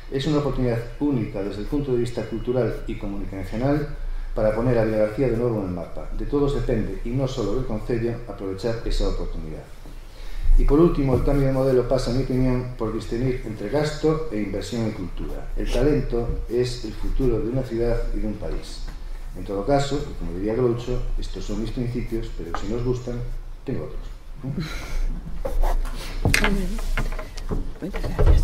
[SPEAKER 5] Es una oportunidad única desde el punto de vista cultural y comunicacional para poner a Vila García de nuevo en el mapa. De todos depende, y no solo del concello, aprovechar esa oportunidad. Y por último, el cambio de modelo pasa, en mi opinión, por distinguir entre gasto e inversión en cultura. El talento es el futuro de una ciudad y de un país. En todo caso, y como diría Groucho, estos son mis principios, pero si no os gustan, tengo otros.
[SPEAKER 1] Moitas gracias.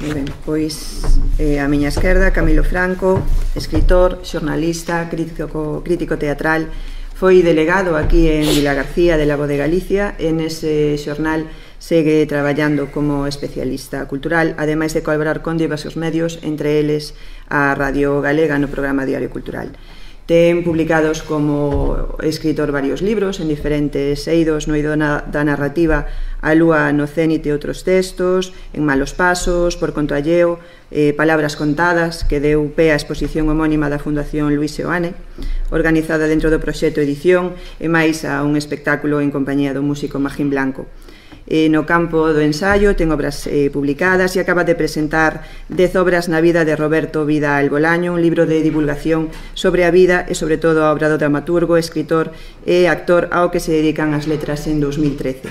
[SPEAKER 1] Moi ben, pois a miña esquerda Camilo Franco, escritor, xornalista, crítico teatral. Foi delegado aquí en Vila García de la Voz de Galicia. En ese xornal segue traballando como especialista cultural, ademais de colaborar con diversos medios, entre eles a Radio Galega no programa Diario Cultural. Ten publicados como escritor varios libros en diferentes eidos, no eido da narrativa A lúa no cénite e outros textos, En malos pasos, Por conto alleo, Palabras contadas, que deu pé á exposición homónima da Fundación Luis Seoane, organizada dentro do proxecto Edición, e máis a un espectáculo en compañía do músico Magín Blanco. No campo do ensaio ten obras publicadas e acaba de presentar 10 obras na vida de Roberto Vidal Bolaño, un libro de divulgación sobre a vida e sobre todo a obra do dramaturgo, escritor e actor ao que se dedican as letras en 2013.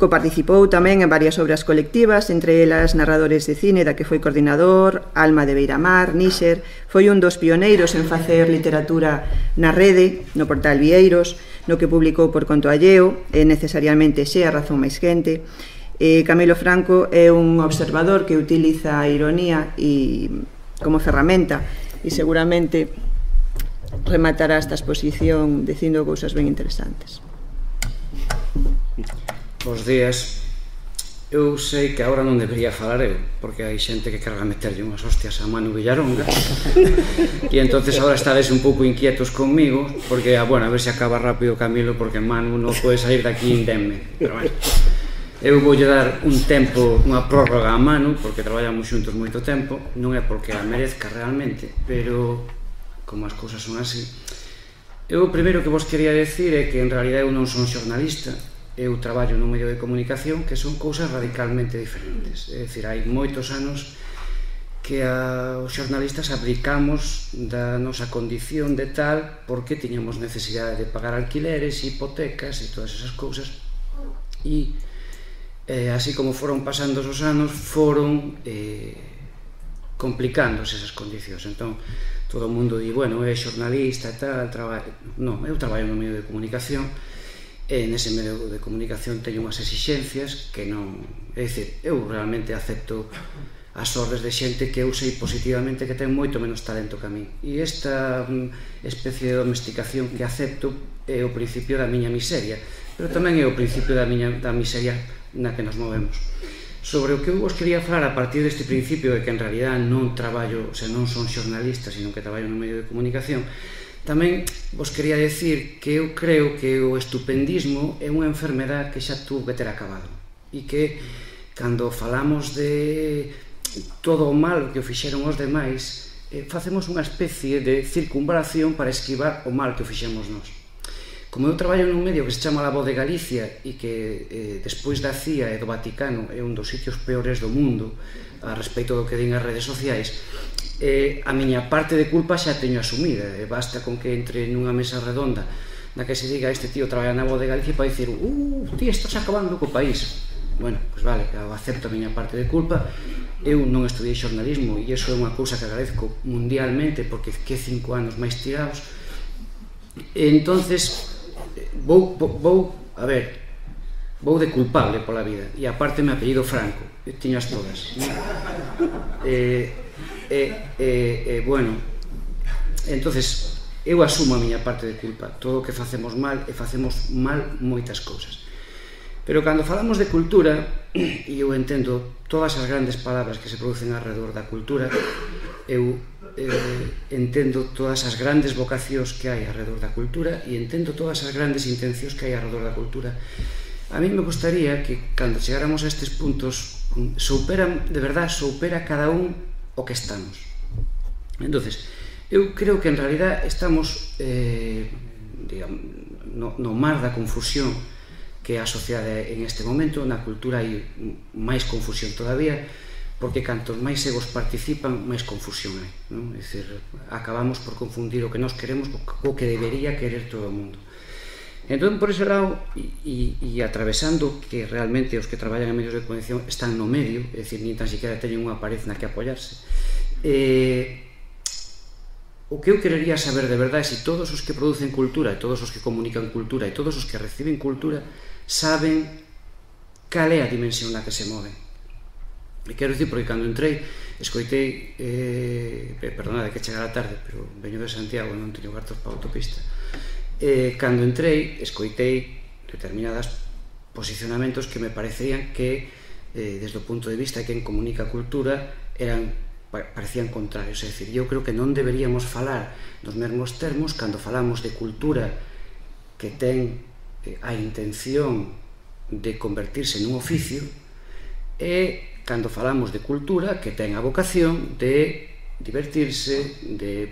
[SPEAKER 1] Coparticipou tamén en varias obras colectivas, entre elas Narradores de Cine, da que foi coordinador, Alma de Beiramar, Níxer. Foi un dos pioneiros en facer literatura na rede, no portal Vieiros, no que publicou Por conto alleo, e necesariamente Xe, a razón máis quente. Camilo Franco é un observador que utiliza a ironía como ferramenta e seguramente rematará esta exposición dicindo cousas ben interesantes.
[SPEAKER 4] Bos días. Eu sei que agora non debería falar eu, porque hai xente que carga meterlle unhas hostias a Manu Villaronga e entonces agora estades un pouco inquietos conmigo porque, bueno, a ver se acaba rápido Camilo, porque Manu non pode sair daqui indemne, pero bueno. Eu voulle dar un tempo, unha prórroga a Manu, porque traballamos xuntos moito tempo, non é porque a merezca realmente, pero como as cousas son así. Eu o primeiro que vos quería decir é que en realidad eu non son xornalista, eu traballo nun medio de comunicación que son cousas radicalmente diferentes. É dicir, hai moitos anos que os xornalistas abdicamos da nosa condición de tal porque tiñamos necesidade de pagar alquileres, hipotecas e todas esas cousas, e así como foron pasando os anos foron complicándose esas condicións. Entón todo o mundo di, bueno, é xornalista e tal, non, eu traballo no medio de comunicación e nese medio de comunicación teño unhas exixencias que non, é dicir, eu realmente acepto as ordes de xente que eu sei positivamente que ten moito menos talento que a min, e esta especie de domesticación que acepto é o principio da miña miseria, pero tamén é o principio da miseria na que nos movemos. Sobre o que eu vos quería falar a partir deste principio de que en realidad non traballo, o sea, non son xornalista, sino que traballo no medio de comunicación, tamén vos quería decir que eu creo que o estupendismo é unha enfermedad que xa tuvo que ter acabado, e que cando falamos de todo o mal que o fixeron os demais, facemos unha especie de circunvalación para esquivar o mal que o fixemos nós. Como eu traballo nun medio que se chama La Voz de Galicia e que despois da CIA e do Vaticano é un dos sitios peores do mundo a respecto do que din as redes sociais, a miña parte de culpa xa teño asumida, basta con que entre nunha mesa redonda na que se diga este tío traballa na Voz de Galicia para dicir ti estás acabando co país. Bueno, pois vale, eu acepto a miña parte de culpa. Eu non estudiei xornalismo e iso é unha cousa que agradezco mundialmente porque que 5 anos máis tirados. Entonces vou de culpable pola vida, e aparte me apellido Franco, tiñas todas. Bueno, entonces eu asumo a miña parte de culpa, todo o que facemos mal, e facemos mal moitas cousas. Pero cando falamos de cultura, e eu entendo todas as grandes palabras que se producen alrededor da cultura, eu entendo todas as grandes vocacións que hai alrededor da cultura e entendo todas as grandes intencións que hai alrededor da cultura. A mí me gustaría que cando chegáramos a estes puntos de verdad soupera cada un o que estamos. Entonces, eu creo que en realidad estamos no mar da confusión que é a sociedade en este momento. Na cultura hai máis confusión todavía, porque cantos máis egos participan, máis confusión hai, non? É dicir, acabamos por confundir o que nós queremos co que debería querer todo o mundo. Entón, por ese lado, e atravesando que realmente os que traballan en medios de comunicación están no medio, é dicir, nin tan siquiera teñen unha pared na que apoiarse, o que eu querería saber de verdade é se todos os que producen cultura, e todos os que comunican cultura, e todos os que reciben cultura saben cal é a dimensión na que se moven. E quero dicir, porque cando entrei, escoitei, perdonade que chegara tarde, pero veño de Santiago e non teño cartos para a autopista, cando entrei, escoitei determinados posicionamentos que me parecerían que, desde o punto de vista de quen comunica cultura, parecían contrarios. É dicir, eu creo que non deberíamos falar nos mesmos termos cando falamos de cultura que ten a intención de convertirse nun oficio e cando falamos de cultura que ten a vocación de divertirse, de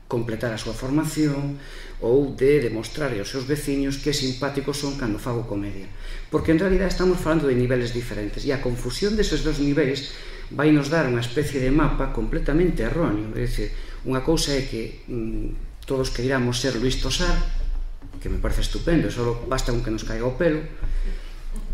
[SPEAKER 4] completar a súa formación ou de demostrar aos seus veciños que simpáticos son cando fago comedia. Porque en realidad estamos falando de niveles diferentes e a confusión deses dos niveles vai nos dar unha especie de mapa completamente erróneo. É dicir, unha cousa é que todos queiramos ser Luís Tosar, que me parece estupendo, só basta con que nos caiga o pelo,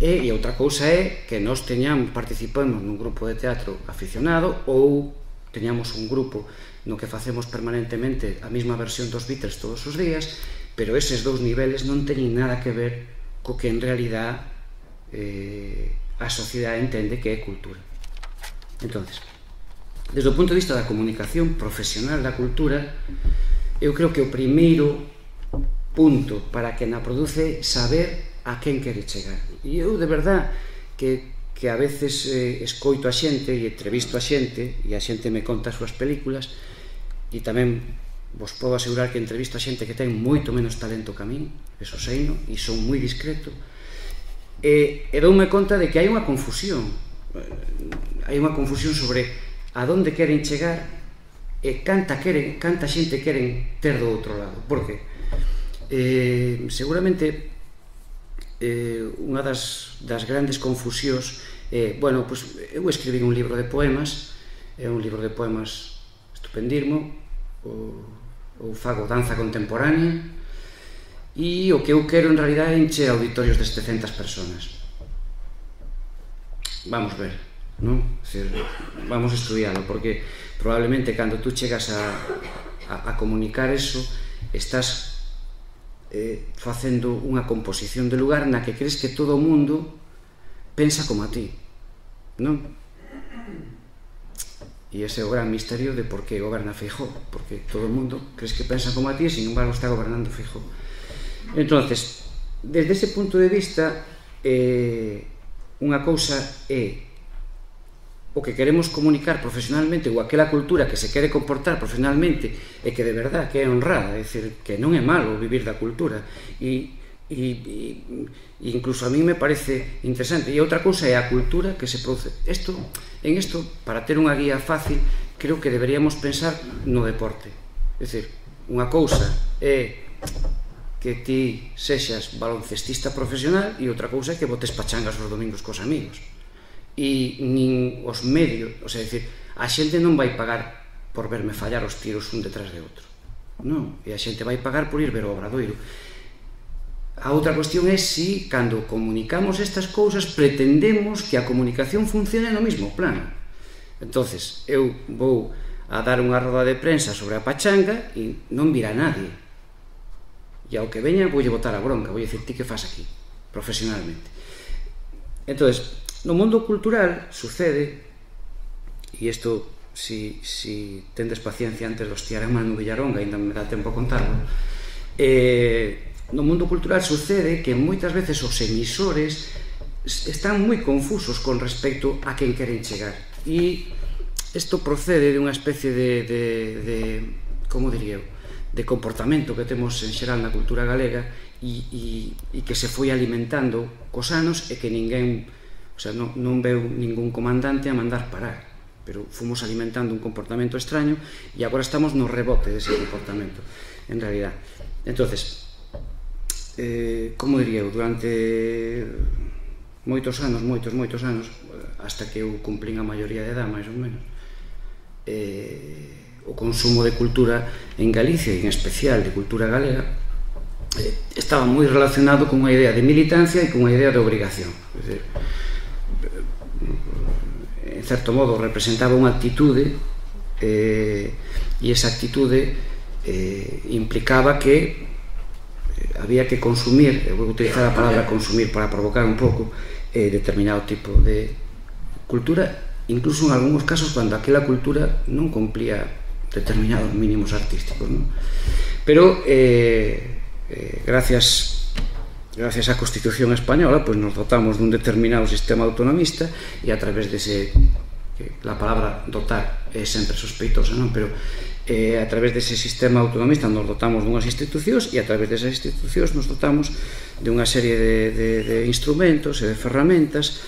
[SPEAKER 4] e outra cousa é que nós participamos nun grupo de teatro aficionado ou teñamos un grupo no que facemos permanentemente a mesma versión dos Beatles todos os días, pero eses dous niveles non teñen nada que ver co que en realidad a sociedade entende que é cultura. Entonces, desde o punto de vista da comunicación profesional da cultura, eu creo que o primeiro punto para quen a produce saber a quen quere chegar. E eu, de verdad, que a veces escoito a xente e entrevisto a xente e a xente me conta as súas películas, e tamén vos podo asegurar que entrevisto a xente que ten moito menos talento que a min, eso seino, e son moi discreto. e doume conta de que hai unha confusión sobre a donde queren chegar e canta xente queren ter do outro lado. Por que? Seguramente unha das grandes confusións bueno, pois eu escribí un libro de poemas, é un libro de poemas estupendismo, ou fago danza contemporánea, e o que eu quero en realidad é encher auditorios de 700 personas. Vamos ver, non? Vamos estudialo, porque probablemente cando tú chegas a comunicar eso, estás facendo unha composición de lugar na que crees que todo o mundo pensa como a ti, non? E ese é o gran misterio de por que goberna Feijóo, porque todo o mundo crees que pensa como a ti e sin embargo está gobernando Feijóo. Entonces, desde ese punto de vista, unha cousa é o que queremos comunicar profesionalmente ou aquela cultura que se quere comportar profesionalmente e que de verdad que é honrada, é dicir, que non é malo vivir da cultura e incluso a mí me parece interesante. E outra cousa é a cultura que se produce. En isto, para ter unha guía fácil, creo que deberíamos pensar no deporte. É dicir, unha cousa é que ti sexas baloncestista profesional e outra cousa é que botes pachangas os domingos cos amigos. E nin os medios, o sea, decir, a xente non vai pagar por verme fallar os tiros un detrás de outro. Non, e a xente vai pagar por ir ver o Obradoiro. A outra cuestión é si, cando comunicamos estas cousas, pretendemos que a comunicación funcione no mesmo plano. Entonces, eu vou a dar unha roda de prensa sobre a pachanga e non virá nadie. E ao que veña, voulle botar a bronca, voulle dicir, ti que faz aquí, profesionalmente. Entonces, no mundo cultural sucede, e isto, si tendes paciencia antes de hostiar a Manu Villaronga, ainda me dá tempo a contarlo, no mundo cultural sucede que moitas veces os emisores están moi confusos con respecto a quen queren chegar, e isto procede de unha especie de como diría eu, de comportamento que temos en xeral na cultura galega e que se foi alimentando cos anos e que ninguén, o sea, non veu ningún comandante a mandar parar, pero fomos alimentando un comportamento extraño e agora estamos no rebote dese comportamento en realidad. Entonces, como diría eu, durante moitos anos, hasta que eu cumplín a maioría de edad, máis ou menos, o consumo de cultura en Galicia, e en especial de cultura galega, estaba moi relacionado con unha idea de militancia e con unha idea de obrigación. É dicir, en certo modo representaba unha actitude, e esa actitude implicaba que había que consumir, eu vou utilizar a palabra consumir para provocar un pouco, determinado tipo de cultura, incluso en algúns casos cando aquela cultura non cumplía determinados mínimos artísticos, non? Pero gracias á Constitución española, pues nos dotamos dun determinado sistema autonomista e a través dese, que la palabra dotar é sempre sospeitosa, non? Pero a través dese sistema autonomista nos dotamos dunhas institucións e a través desas institucións nos dotamos de unha serie de instrumentos e de ferramentas,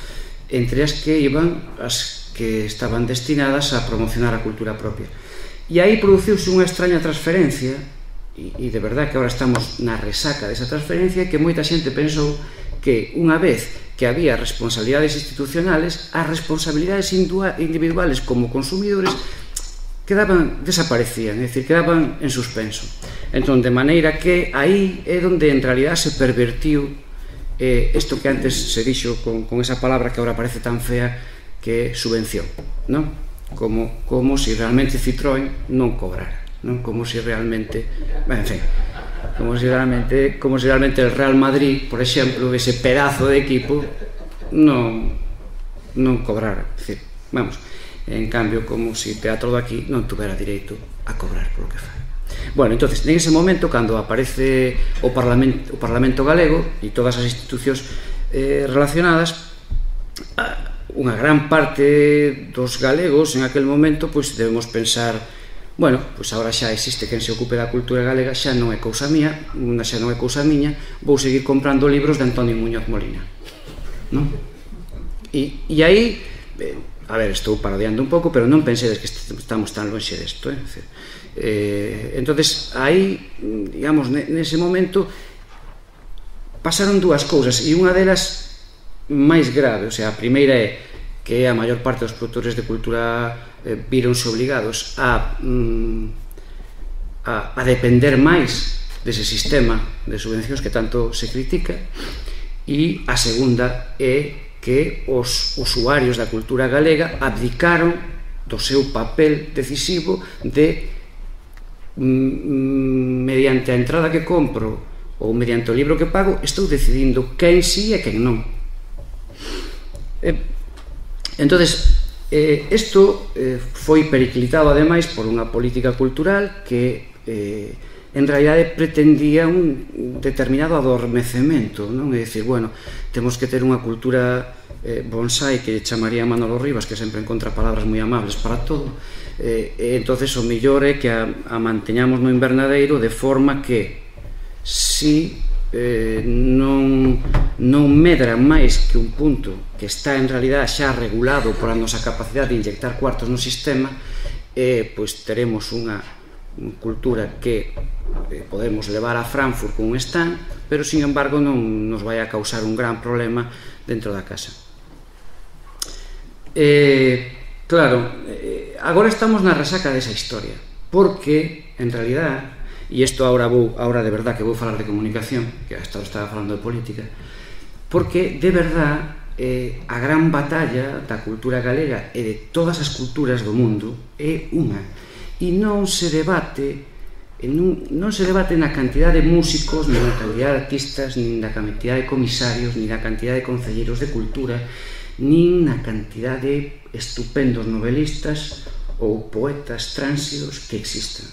[SPEAKER 4] entre as que iban as que estaban destinadas a promocionar a cultura propia. E aí produciuse unha extraña transferencia, e de verdad que agora estamos na resaca desa transferencia, que moita xente pensou que unha vez que había responsabilidades institucionales, as responsabilidades individuales como consumidores desaparecían, é dicir, quedaban en suspenso. Entón, de maneira que aí é onde en realidad se pervertiu isto que antes se dixo con esa palabra que agora parece tan fea, que é subvención, non? Como se realmente Citroën non cobrara, non? Como se realmente, en fin, como se realmente el Real Madrid, por exemplo, ese pedazo de equipo non cobrara, é dicir, vamos, en cambio, como se Teatro de aquí non tuvera direito a cobrar polo que fai. Bueno, entonces, en ese momento, cando aparece o Parlamento galego e todas as institucións relacionadas, unha gran parte dos galegos en aquel momento, pois debemos pensar, bueno, pois agora xa existe quen se ocupe da cultura galega, xa non é cousa mía, xa non é cousa miña, vou seguir comprando libros de Antonio Muñoz Molina. non? E aí, a ver, estou parodiando un pouco, pero non pensedes que estamos tan lonxe desto, entonces aí, digamos, nese momento pasaron dúas cousas, e unha delas máis grave, o sea, a primeira é que a maior parte dos produtores de cultura víronse obligados a depender máis dese sistema de subvencións que tanto se critica, e a segunda é que os usuarios da cultura galega abdicaron do seu papel decisivo de, mediante a entrada que compro ou mediante o libro que pago, estou decidindo quen sí e quen non. Entonces, isto foi periclitado ademais por unha política cultural que en realidade pretendía un determinado adormecemento, non? É dicir, bueno, temos que ter unha cultura bonsai que chamaría Manolo Rivas, que sempre encontra palabras moi amables para todo, e entonces o mellor é que a manteñamos no invernadeiro de forma que si non medra máis que un punto que está en realidade xa regulado por a nosa capacidade de inyectar cuartos no sistema, pois teremos unha cultura que podemos levar a Frankfurt con un stand, pero sin embargo non nos vai a causar un gran problema dentro da casa. Claro, agora estamos na resaca desa historia, porque en realidad, e isto agora de verdad que vou falar de comunicación, que hasta estaba falando de política, porque de verdad a gran batalla da cultura galega e de todas as culturas do mundo é unha, e non se debate na cantidad de músicos, nin na cantidad de artistas, nin na cantidad de comisarios, nin na cantidad de concelleiros de cultura, nin na cantidad de estupendos novelistas ou poetas tránsidos que existan.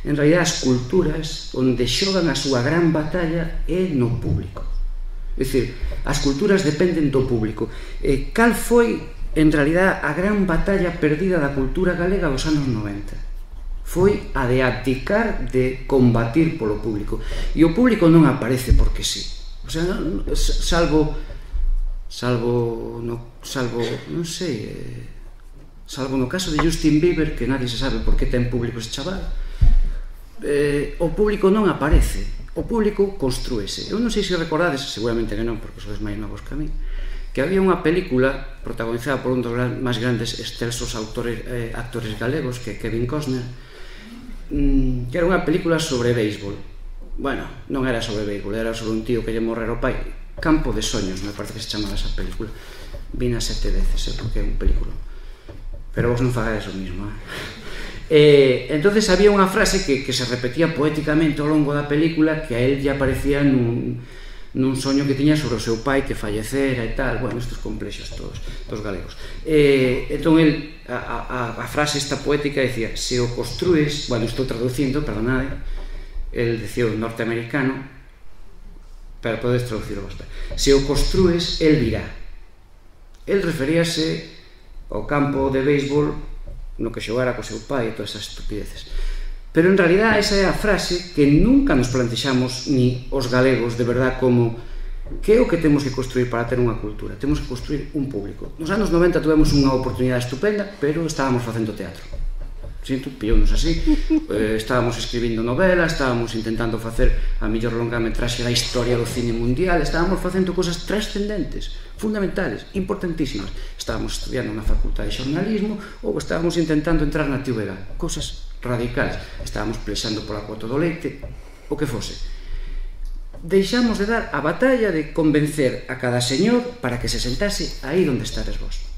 [SPEAKER 4] En realidad, as culturas onde xogan a súa gran batalla é no público. É dicir, as culturas dependen do público. Cal foi, en realidad, a gran batalla perdida da cultura galega dos anos 90? Foi a de abdicar de combatir polo público. E o público non aparece porque sí. O sea, salvo no caso de Justin Bieber, que nadie se sabe por que ten público ese chaval, o público non aparece, o público construese. Eu non sei se recordades, seguramente que non, porque sois máis novos que a mí, que había unha película protagonizada por un dos máis grandes excelsos actores galegos, que é Kevin Costner, que era unha película sobre béisbol. Bueno, non era sobre béisbol, era sobre un tío que lle morrera o pai. Campo de Soños, me parece que se chamaba esa película. Vina 7 veces, porque é un película, pero vos non fagades o mismo. Entonces había unha frase que se repetía poéticamente ao longo da película, que a él lle aparecía nun soño que tiña sobre o seu pai que fallecera e tal. Bueno, estos complexos todos dos galegos. Entón a frase esta poética decía: se o construes, bueno, estou traducindo, perdonade, el decía o norteamericano, pero podes traducirlo bastante. Se o construes, el virá. El referíase ao campo de béisbol no que xogara co seu pai e todas esas estupideces. Pero en realidad esa é a frase que nunca nos plantexamos ni os galegos de verdad, como que é o que temos que construir para ter unha cultura. Temos que construir un público. Nos anos 90 tuvemos unha oportunidade estupenda, pero estábamos facendo teatro. Sinto, pillónos así, estábamos escribindo novelas, estábamos intentando facer a mellor longametraxe da historia do cine mundial, estábamos facendo cosas trascendentes, fundamentales, importantísimas. Estábamos estudiando na facultade de xornalismo ou estábamos intentando entrar na TVG, cosas radicales. Estábamos plexando pola cuota do leite, o que fose. Deixamos de dar a batalla de convencer a cada señor para que se sentase aí onde estades vos.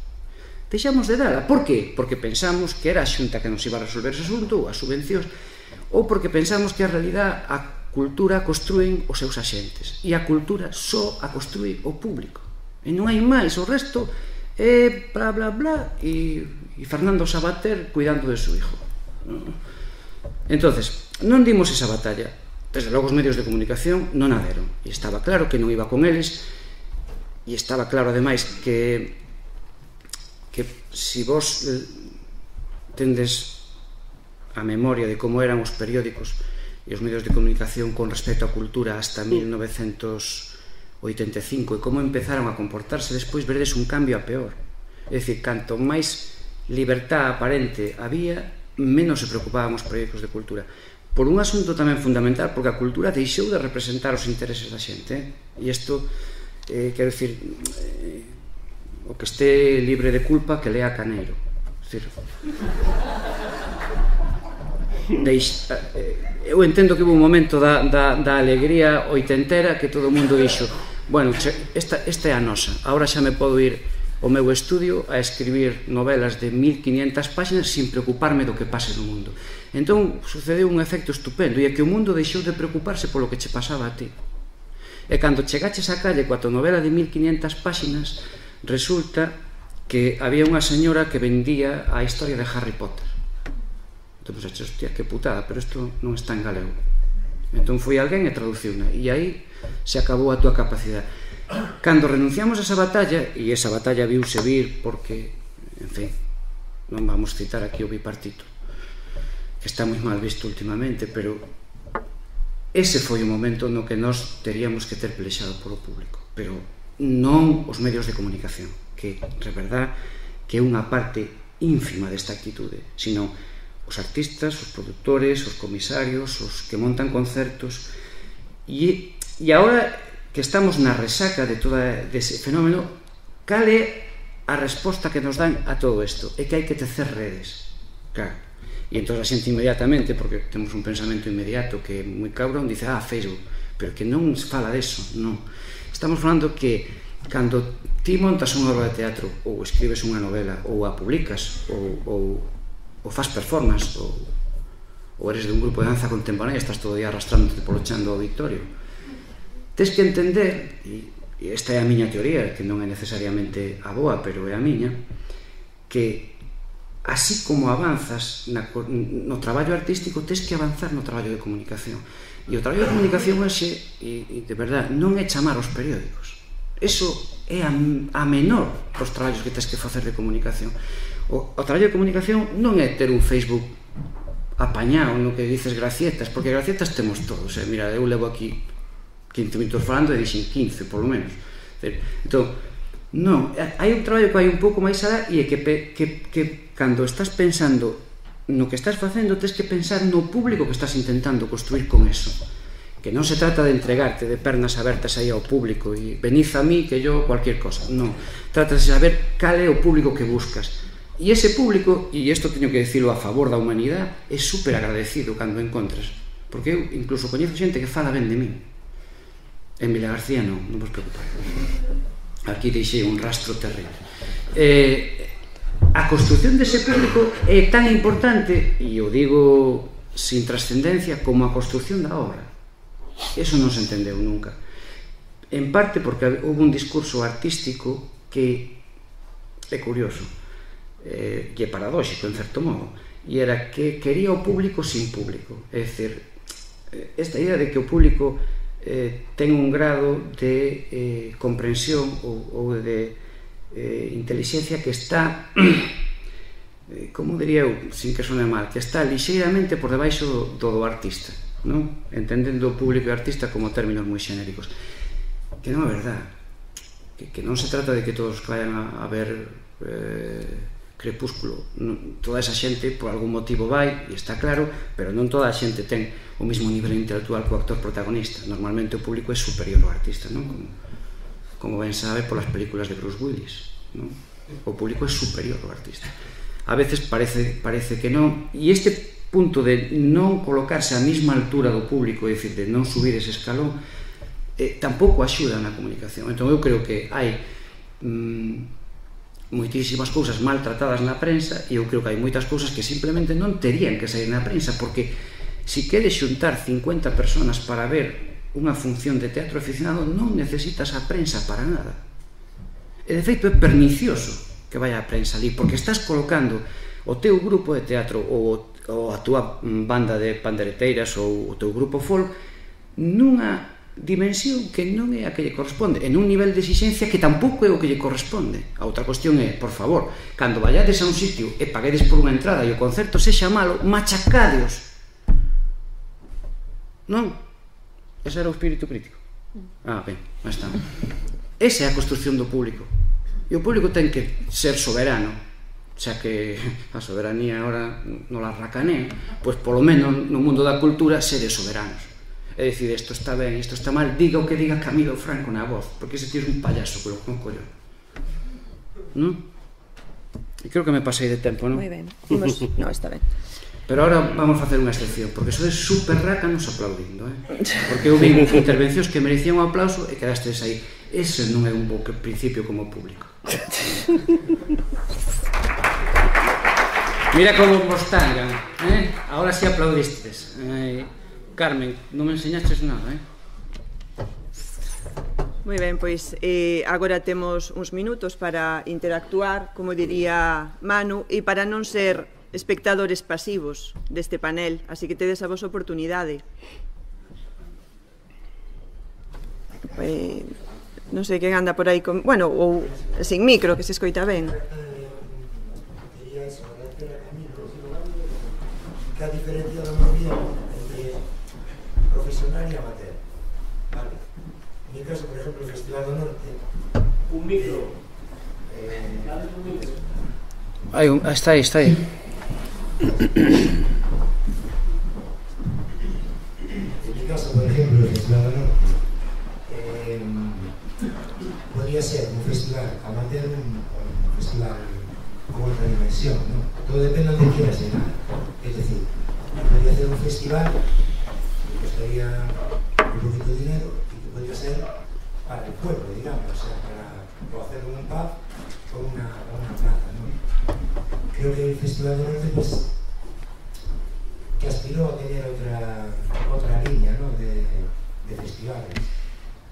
[SPEAKER 4] Deixamos de dala. Por qué? Porque pensamos que era a Xunta que nos iba a resolver ese asunto, ou as subvencións, ou porque pensamos que a realidad a cultura construen os seus axentes, e a cultura só a construe o público, e non hai máis. O resto é bla bla bla, e Fernando Sabater cuidando de su hijo. Entonces, non dimos esa batalla. Desde logo os medios de comunicación non a deron, e estaba claro que non iba con eles, e estaba claro ademais que si vos tendes a memoria de como eran os periódicos e os medios de comunicación con respecto á cultura hasta 1980 85, e como empezaron a comportarse despois, veredes un cambio a peor. É dicir, canto máis libertad aparente había, menos se preocupaban os proxectos de cultura. Por un asunto tamén fundamental, porque a cultura deixou de representar os intereses da xente. E isto, quero dicir, o que este libre de culpa, que lea Caneiro. Eu entendo que hubo un momento da alegría oitentera que todo o mundo dixo, bueno, esta é a nosa, agora xa me podo ir ao meu estudio a escribir novelas de 1500 páxinas sin preocuparme do que pase no mundo. Entón sucedeu un efecto estupendo, e é que o mundo deixou de preocuparse polo que che pasaba a ti. E cando chegaches á calle coa tua novela de 1500 páxinas, resulta que había unha señora que vendía a historia de Harry Potter. Entón, hostia, que putada, pero isto non está en galego. Entón foi alguén e traduciuna, e aí se acabou a tua capacidade. Cando renunciamos a esa batalla, e esa batalla viuse vir porque, en fin, non vamos citar aquí o bipartito, que está moi mal visto últimamente, pero ese foi o momento no que nós teríamos que ter pelexado polo público, pero non os medios de comunicación, que, de verdad, que é unha parte ínfima desta actitude, sino os artistas, os productores, os comisarios, os que montan concertos. E agora que estamos na resaca de todo ese fenómeno, cal é a resposta que nos dan a todo isto? É que hai que tecer redes. Claro. E entón a xente inmediatamente, porque temos un pensamento inmediato que é moi cabrón, dice, Facebook, pero que non se fala deso, non. Estamos falando que cando ti montas unha obra de teatro, ou escribes unha novela, ou a publicas, ou faz performance, ou eres de un grupo de danza contemporánea e estás todo o día arrastrándote polo chan do auditorio, tes que entender, e esta é a miña teoría, que non é necesariamente a boa, pero é a miña, que así como avanzas no traballo artístico, tes que avanzar no traballo de comunicación. E o traballo de comunicación e de verdad, non é chamar aos periódicos. Eso é a menor dos traballos que tes que facer de comunicación. O traballo de comunicación non é ter un Facebook apañado no que dices gracietas, porque gracietas temos todos. Mira, eu levo aquí 15 minutos falando e dixen 15, polo menos. Entón, non, hai un traballo que vai un pouco máis alá, e é que cando estás pensando no que estás facendo, tens que pensar no público que estás intentando construir con eso. Que non se trata de entregarte de pernas abertas aí ao público e venid a mí que yo cualquier cosa. Non, trata de saber cal é o público que buscas. E ese público, e isto teño que dicilo a favor da humanidade, é super agradecido cando encontras, porque eu incluso coñezo xente que fala ben de mí. En Vila García non vos preocupáis, aquí deixei un rastro terrible. A construción dese público é tan importante, e o digo sin trascendencia, como a construción da obra. Eso non se entendeu nunca, en parte porque houve un discurso artístico que é curioso, que é paradóxico en certo modo, e era que quería o público sin público. É dicir, esta idea de que o público ten un grado de comprensión ou de inteligencia que está, como diría eu, sin que sone mal, que está lixeiramente por debaixo do artista, non? Entendendo o público e o artista como términos moi xenéricos, que non é verdad, que non se trata de que todos vayan a ver Crepúsculo. Toda esa xente por algún motivo vai, e está claro, pero non toda a xente ten o mesmo nivel intelectual que o actor protagonista. Normalmente o público é superior ao artista, non? Como ben sabe polas películas de Bruce Willis, non? O público é superior ao artista. A veces parece que non, e este punto de non colocarse á mesma altura do público, é dicir, de non subir ese escalón, tampouco axuda na comunicación. Entón eu creo que hai moitísimas cousas mal tratadas na prensa, e eu creo que hai moitas cousas que simplemente non terían que sair na prensa, porque se queres xuntar 50 personas para ver unha función de teatro aficionado, non necesitas a prensa para nada. E de feito é pernicioso que vaya a prensa ali, porque estás colocando o teu grupo de teatro ou a túa banda de pandereteiras ou o teu grupo folk nunha dimensión que non é a que lle corresponde, en un nivel de exigencia que tampouco é o que lle corresponde. A outra cuestión é, por favor, cando vayades a un sitio e paguedes por unha entrada e o concerto sexa malo, machacadeos. Non? Ese era o espírito crítico. Ben, está. Esa é a construción do público. E o público ten que ser soberano, xa que a soberanía agora non la racanea, pois polo menos no mundo da cultura sede soberanos. É dicir, isto está ben, isto está mal, diga o que diga Camilo Franco na voz, porque ese tío é un payaso, pero con collón. Non? E creo que me pasei de tempo, non?
[SPEAKER 1] Moi ben. No, está ben.
[SPEAKER 4] Pero ahora vamos a facer unha excepción, porque sodes super rácanos aplaudindo, porque eu vi intervencións que merecían un aplauso e quedastes aí. Ese non é un bo principio como público. Mira como vos tangan, ahora si aplaudistes. Carmen, non me enseñastes nada,
[SPEAKER 1] Moi ben, pois agora temos uns minutos para interactuar, como diría Manu, e para non ser espectadores pasivos deste panel, así que tedes a vosa oportunidade. Non sei quen anda por aí con... Bueno, ou sin micro, que se escoita ben.
[SPEAKER 6] Que a diferencia da maioría entre profesional e amateur, vale? En mi caso, por ejemplo, el Festival do Norte... Un micro.
[SPEAKER 4] Está aí.
[SPEAKER 6] En mi caso, por ejemplo, el Festival do Norte podría ser un festival amateur o un festival con otra dimensión, ¿no? Todo depende de donde quieras llegar. Es decir, podría ser un festival que costaría un poquito de dinero y que podría ser para el pueblo, digamos, o sea, para hacer un pub o una plaza, ¿no? Creo que el Festival de Norte, pues, que aspiró a tener otra línea, ¿no?, de festivales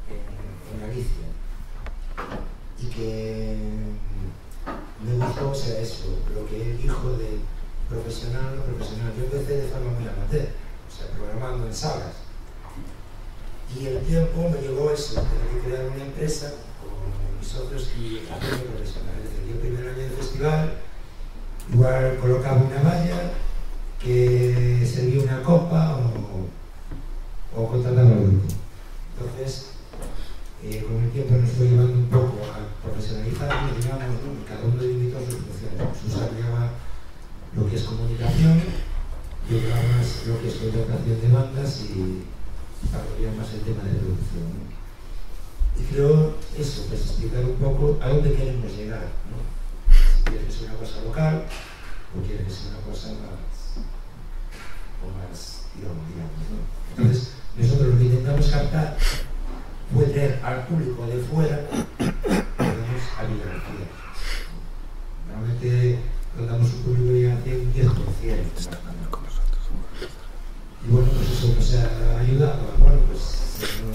[SPEAKER 6] en Galicia, y que me gustó, o sea, eso, lo que él dijo de profesional. Yo empecé de forma muy amateur, o sea, programando en salas, y el tiempo me llevó a eso, tener que crear una empresa con mis socios y hacerlo profesional. Es decir, yo el primer año de festival igual colocaba una valla que servía una copa o contrataba al grupo. Entonces, con el tiempo nos fue llevando un poco a profesionalizarnos, digamos, ¿no? Cada uno limitó sus funciones. Susana lleva lo que es comunicación, yo llevaba más lo que es contratación de bandas y desarrollar más el tema de producción, ¿no? Y creo eso, pues explicar un poco a dónde queremos llegar, ¿no? Si quieres que sea una cosa local o quieres que sea una cosa más digamos, ¿no? Entonces, nosotros lo que intentamos captar fue traer al público de fuera, digamos, a biografía. Normalmente tratamos un público de biografía un 10%. Y bueno, pues eso nos ha ayudado. Bueno, pues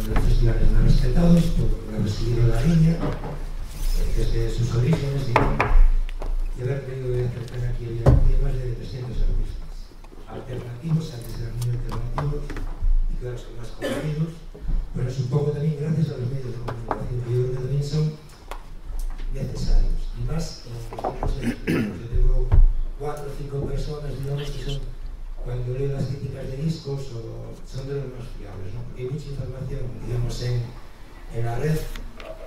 [SPEAKER 6] los festivales más respetados, por recibir la línea, desde sus orígenes, y haber tenido de acercar aquí a biografía más de 300 artistas alternativos, antes eran muy alternativos, y claro, son más conocidos, pero es un poco también gracias a los medios de comunicación, que yo creo que también son necesarios. Y más en los tiempos, yo tengo 4 o 5 personas, digamos, que son, cuando leo las críticas de discos, son de los más fiables, ¿no? Porque hay mucha información, digamos, en la red,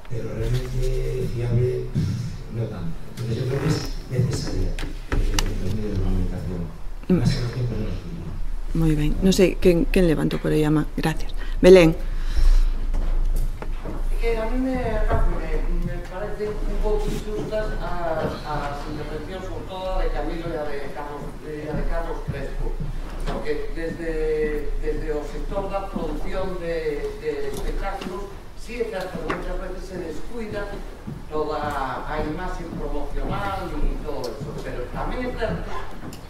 [SPEAKER 6] pero realmente fiable no tanto. Entonces yo creo que es necesaria los medios de comunicación, más en los tiempos de los tiempos.
[SPEAKER 1] Moi ben, non sei, quen levantou por aí a man? Gracias. Belén.
[SPEAKER 7] Que a mí me parece un pouco injustas as intervencións, sobre todo de Camilo e a de Carlos Crespo, porque desde o sector da producción de espectáculos sí é certo que muchas veces se descuida toda a imaxe promocional e todo eso, pero tamén é certo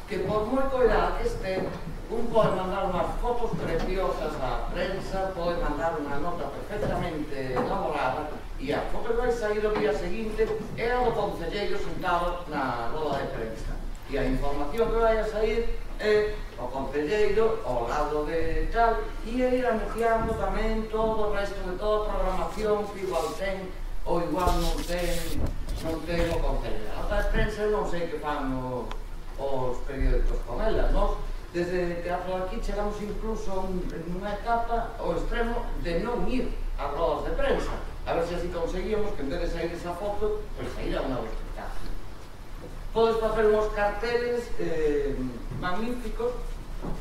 [SPEAKER 7] que por moi coidado que este, un pode mandar unhas fotos preciosas á prensa, pode mandar unha nota perfectamente elaborada e a foto que vai sair o día seguinte é a do concelleiro sentado na roda de prensa e a información que vai a sair é o concelleiro ao lado de tal e ir anunciando tamén todo o resto de toda a programación que igual ten ou igual non ten o concelleiro. A nota de prensa non sei que fan os periódicos con elas, non? Desde Teatro de Aquí chegamos incluso en unha etapa ao extremo de non ir as rodas de prensa, a ver se así conseguíamos que en vez de sair esa foto, pues saíra un novo espectáculo. Podes facer uns carteles magníficos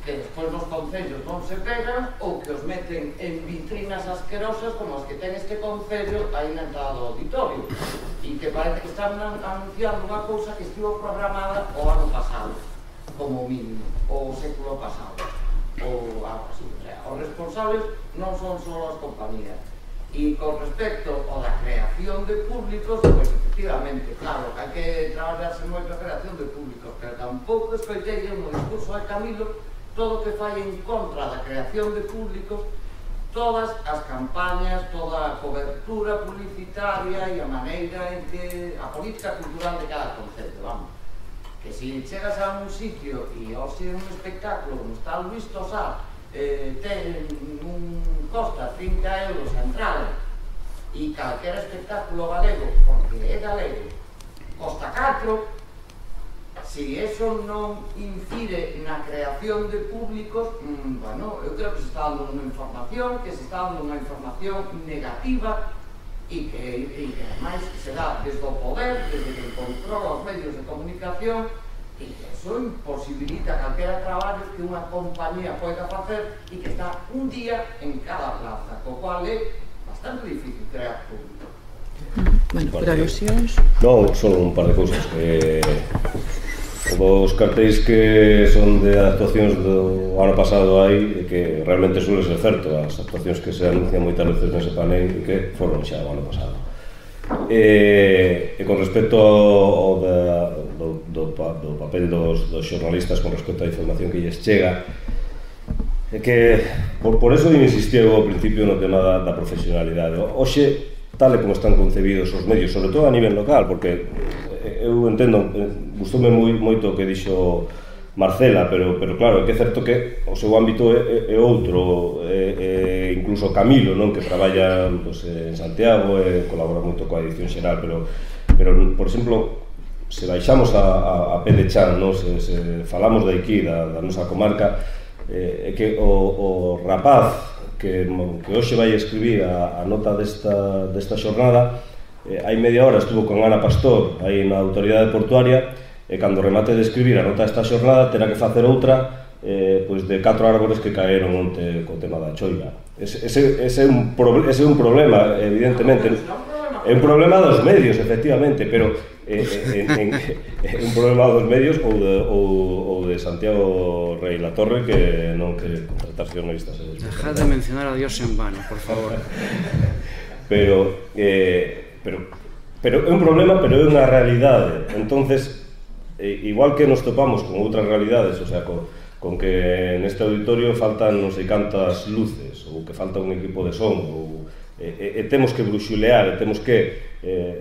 [SPEAKER 7] que despois nos concellos non se pegan ou que os meten en vitrinas asquerosas como as que ten este concello aí na entrada do auditorio e que parece que están anunciando unha cousa que estivo programada o ano pasado como mínimo, ou o século pasado ou algo así. O sea, os responsables non son só as compañías. E con respecto ao da creación de públicos, pois efectivamente, claro, hai que traballarse moito a creación de públicos, pero tampouco escoitei no discurso de Camilo todo o que fai en contra da creación de públicos, todas as campañas, toda a cobertura publicitaria e a maneira en que a política cultural de cada concepto, vamos. Que se chegas a un sitio e hoxe un espectáculo como está Luis Tosar, ten un costa 30 euros a entrada e calquera espectáculo galego, porque é galego, costa 4. Si eso non incide na creación de públicos, bueno, eu creo que se está dando unha información, que se está dando unha información negativa e que ademais se dá desde o poder, desde que controla os medios de comunicación e que eso imposibilita calquera traballo que unha compañía poida facer e que está un día en cada plaza, co cual é bastante difícil crear público.
[SPEAKER 1] Bueno, por alusións...
[SPEAKER 2] Non, só un par de cousas. Os cartéis que son de actuacións do ano pasado hai, que realmente suele ser certo, as actuacións que se anuncian moitas veces nese panel que foron xa o ano pasado. E con respecto ao do papel dos xornalistas con respecto á información que lles chega, é que por eso insistí ao principio no tema da profesionalidade. Hoxe, tal e como están concebidos os medios, sobre todo a nivel local, porque eu entendo, gustoume moito o que dixo Marcela, pero claro, é que é certo que o seu ámbito é outro, incluso Camilo, non, que traballa en Santiago e colabora moito coa edición xeral, pero por exemplo, se baixamos a pé de chan, se falamos de aquí, da nosa comarca, é que o rapaz que hoxe vai escribir a nota desta xornada, hai media hora estuvo con Ana Pastor aí na autoridade portuaria e cando remate de escribir a nota desta xornada terá que facer outra pois de 4 árbores que caeron onte co tema da choiva. Ese é un problema, evidentemente. É un problema dos medios, efectivamente, pero é un problema dos medios ou de Santiago Rey La Torre que non quere contratar xornalistas.
[SPEAKER 4] Dejad de mencionar a Dios en vano, por favor.
[SPEAKER 2] Pero é un problema, pero é unha realidade. Entonces, igual que nos topamos con outras realidades, o sea, con que neste auditorio faltan non sei cantas luces, ou que falta un equipo de son, ou temos que bruxulear, temos que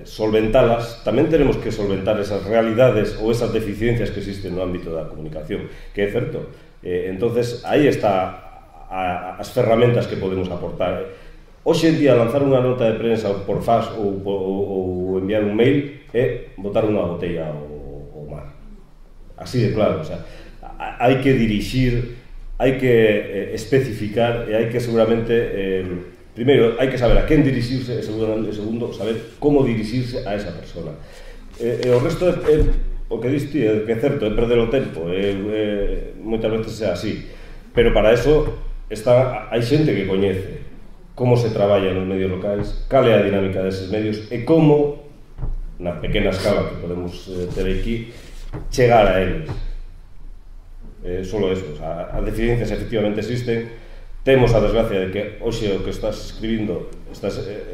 [SPEAKER 2] solventalas, tamén tenemos que solventar esas realidades ou esas deficiencias que existen no ámbito da comunicación, que é certo. Entonces, aí está as ferramentas que podemos aportar. Hoxe en día lanzar unha nota de prensa por fax ou enviar un mail é botar unha botella ao mar. Así de claro, o sea, hai que dirixir, hai que especificar e hai que seguramente, primeiro, hai que saber a quen dirixirse e segundo, saber como dirixirse a esa persona. E o resto é o que diste, é que é certo, é perder o tempo, moitas veces é así, pero para eso hai xente que coñece como se traballa nos medios locais, cal é a dinámica deses medios e como, na pequena escala que podemos ter aquí, chegar a eles. Solo eso, as deficiencias efectivamente existen, temos a desgracia de que hoxe o que estás escribindo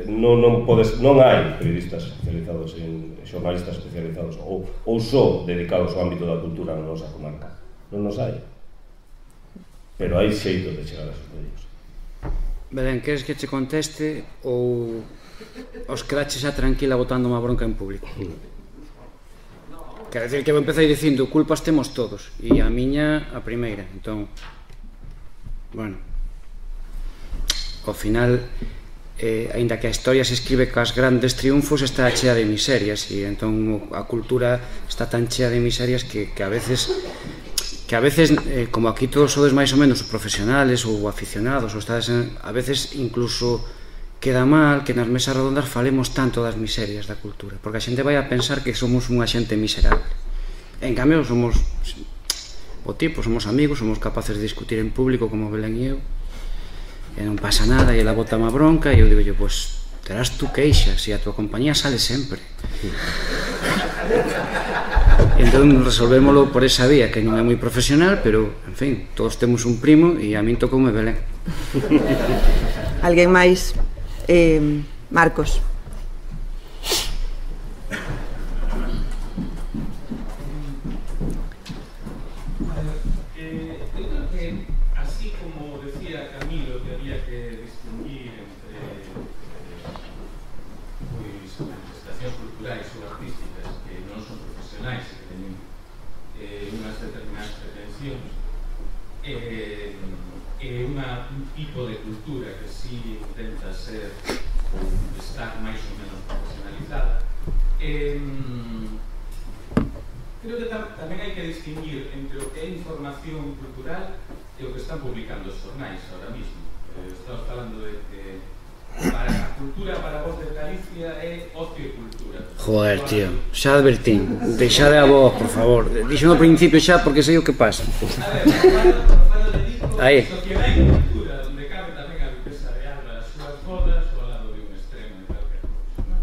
[SPEAKER 2] non hai periodistas especializados en xornalistas especializados ou só dedicados ao ámbito da cultura na nosa comarca, non nos hai, pero hai xeitos de chegar a esos medios.
[SPEAKER 4] Belén, queres que che conteste ou os quedaches xa tranquila botando unha bronca en público? Quero dicir que eu empecé dicindo culpas temos todos e a miña a primeira, entón, bueno, ao final, aínda que a historia se escribe cas grandes triunfos, está chea de miserias e entón a cultura está tan chea de miserias que a veces, como aquí todos sodes máis ou menos profesionales ou aficionados, ou estades a veces incluso queda mal que nas mesas redondas falemos tanto das miserias da cultura, porque a xente vai a pensar que somos unha xente miserable. En cambio, somos o tipo, somos amigos, somos capaces de discutir en público como Belén e eu, e non pasa nada, e ela bota má bronca, e eu digo, pois, terás tú queixas, e a tua compañía sale sempre. E entón resolvémolo por esa vía, que non é moi profesional, pero, en fin, todos temos un primo, e a min tocoume Belén.
[SPEAKER 1] Alguén máis? Marcos.
[SPEAKER 8] Un tipo de cultura que sí intenta ser ou estar máis ou menos profesionalizada. Creo que tamén hai que distinguir entre o que é información cultural e o que están publicando os xornais ahora mismo. Estamos falando de que para a cultura, para a Voz de Galicia, é ocio e cultura.
[SPEAKER 4] Joder, tío, xa advertín, deixade a voz, por favor. Dixo no principio xa porque sei o que pasa.
[SPEAKER 8] A ver, falo de dico, sociedade e cultura, onde cabe tamén a duquesa de Alba as súas bodas ou ao lado de un extremo de calquer cousa, non?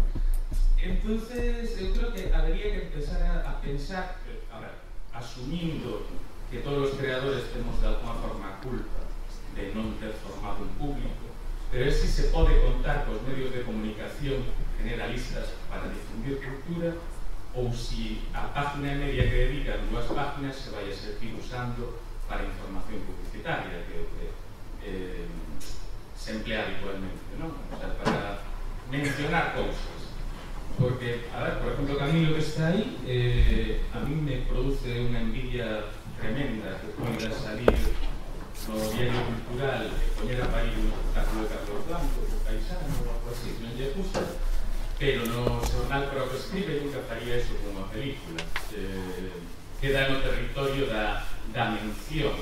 [SPEAKER 8] Entonces, eu creo que habería que empezar a pensar, a ver, asumindo que todos os creadores temos de alguma forma culpa de non ter formado un público, pero si se pode contar cos medios de comunicación generalistas para difundir cultura, ou si a página media que dedican 2 páginas se vai a seguir usando para información publicitaria, que é o que se emplea habitualmente, non? O sea, para mencionar cousas. Porque, a ver, por exemplo, Camilo que está aí, a mí me produce unha envidia tremenda que poida salir no diario cultural e poñer a parir un espectáculo de Carlos Blanco, o Paisano, ou algo así, non lle gusta, pero no xornal para o que escribe nunca faría eso con unha película. Queda no territorio da mención,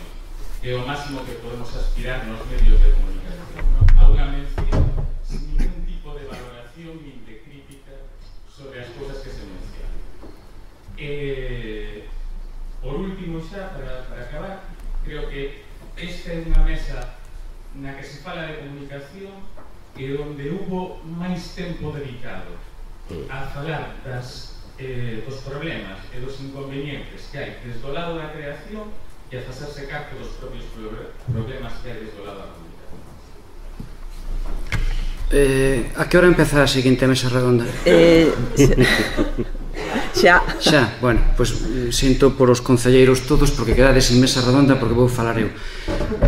[SPEAKER 8] que é o máximo que podemos aspirar nos medios de comunicación, ¿no? A unha mención sin ningún tipo de valoración ni de crítica sobre as cousas que se mencionan. Por último, xa, para acabar, creo que esta é unha mesa na que se fala de comunicación e onde hubo máis tempo dedicado a falar dos problemas e dos inconvenientes que hai desde o lado da creación e a facerse cargo dos propios problemas que hai desde o lado da comunicación.
[SPEAKER 4] A que hora empeza a seguinte mesa redonda? Xa, bueno, pois sinto por os concelleiros todos porque quedades en mesa redonda porque vou falar eu.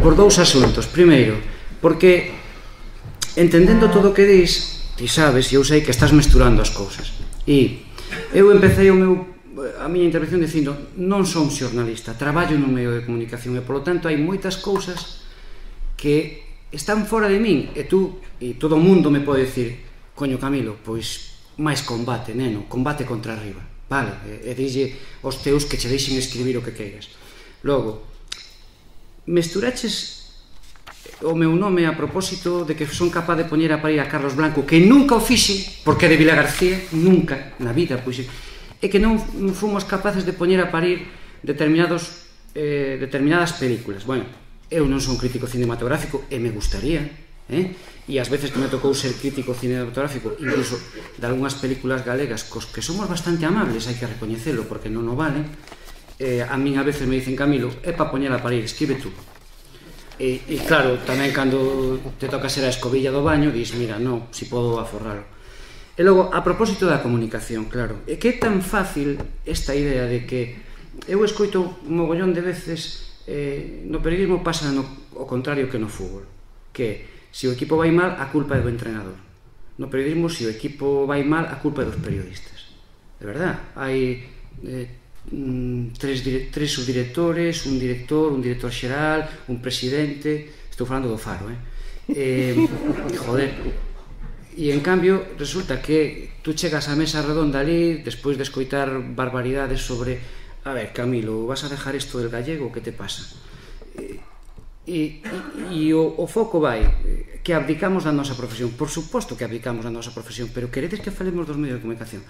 [SPEAKER 4] Por 2 asuntos. Primeiro, porque entendendo todo o que dis, ti sabes, e eu sei que estás mesturando as cousas. E eu empecé a miña intervención dicindo non son xornalista, traballo no medio de comunicación e polo tanto hai moitas cousas que están fora de min e tú e todo o mundo me pode dicir coño Camilo, pois máis combate, neno, combate contra arriba, vale, e dille aos teus que che deixen escribir o que queiras. Logo, mesturaches o meu nome a propósito de que son capaz de poñer a parir a Carlos Blanco, que nunca o fixe, porque é de Vila García, nunca na vida, pois, e que non fomos capaces de poñer a parir determinadas películas. Bueno, eu non son crítico cinematográfico e me gustaría, e ás veces que me tocou ser crítico cinematográfico incluso de algunhas películas galegas cos que somos bastante amables, hai que recoñecelo porque non o valen. A min a veces me dicen Camilo, é pa poñer a parir, escribe tú. E claro, tamén cando te toca ser a escobilla do baño dis, mira, non, si podo aforralo. E logo, a propósito da comunicación, claro, é que é tan fácil esta idea de que eu escoito un mogollón de veces no periodismo pasa o contrario que no fútbol, que se o equipo vai mal, a culpa é do entrenador. No periodismo, se o equipo vai mal, a culpa é dos periodistas. De verdad, hai tres subdirectores, un director xeral, un presidente, estou falando do Faro, joder. E en cambio, resulta que tú chegas á mesa redonda ali, despois de escoitar barbaridades sobre, a ver, Camilo, vas a dejar isto del gallego, que te pasa? E o foco vai que abdicamos da nosa profesión. Por suposto que abdicamos da nosa profesión, pero queredes que falemos dos medios de comunicación?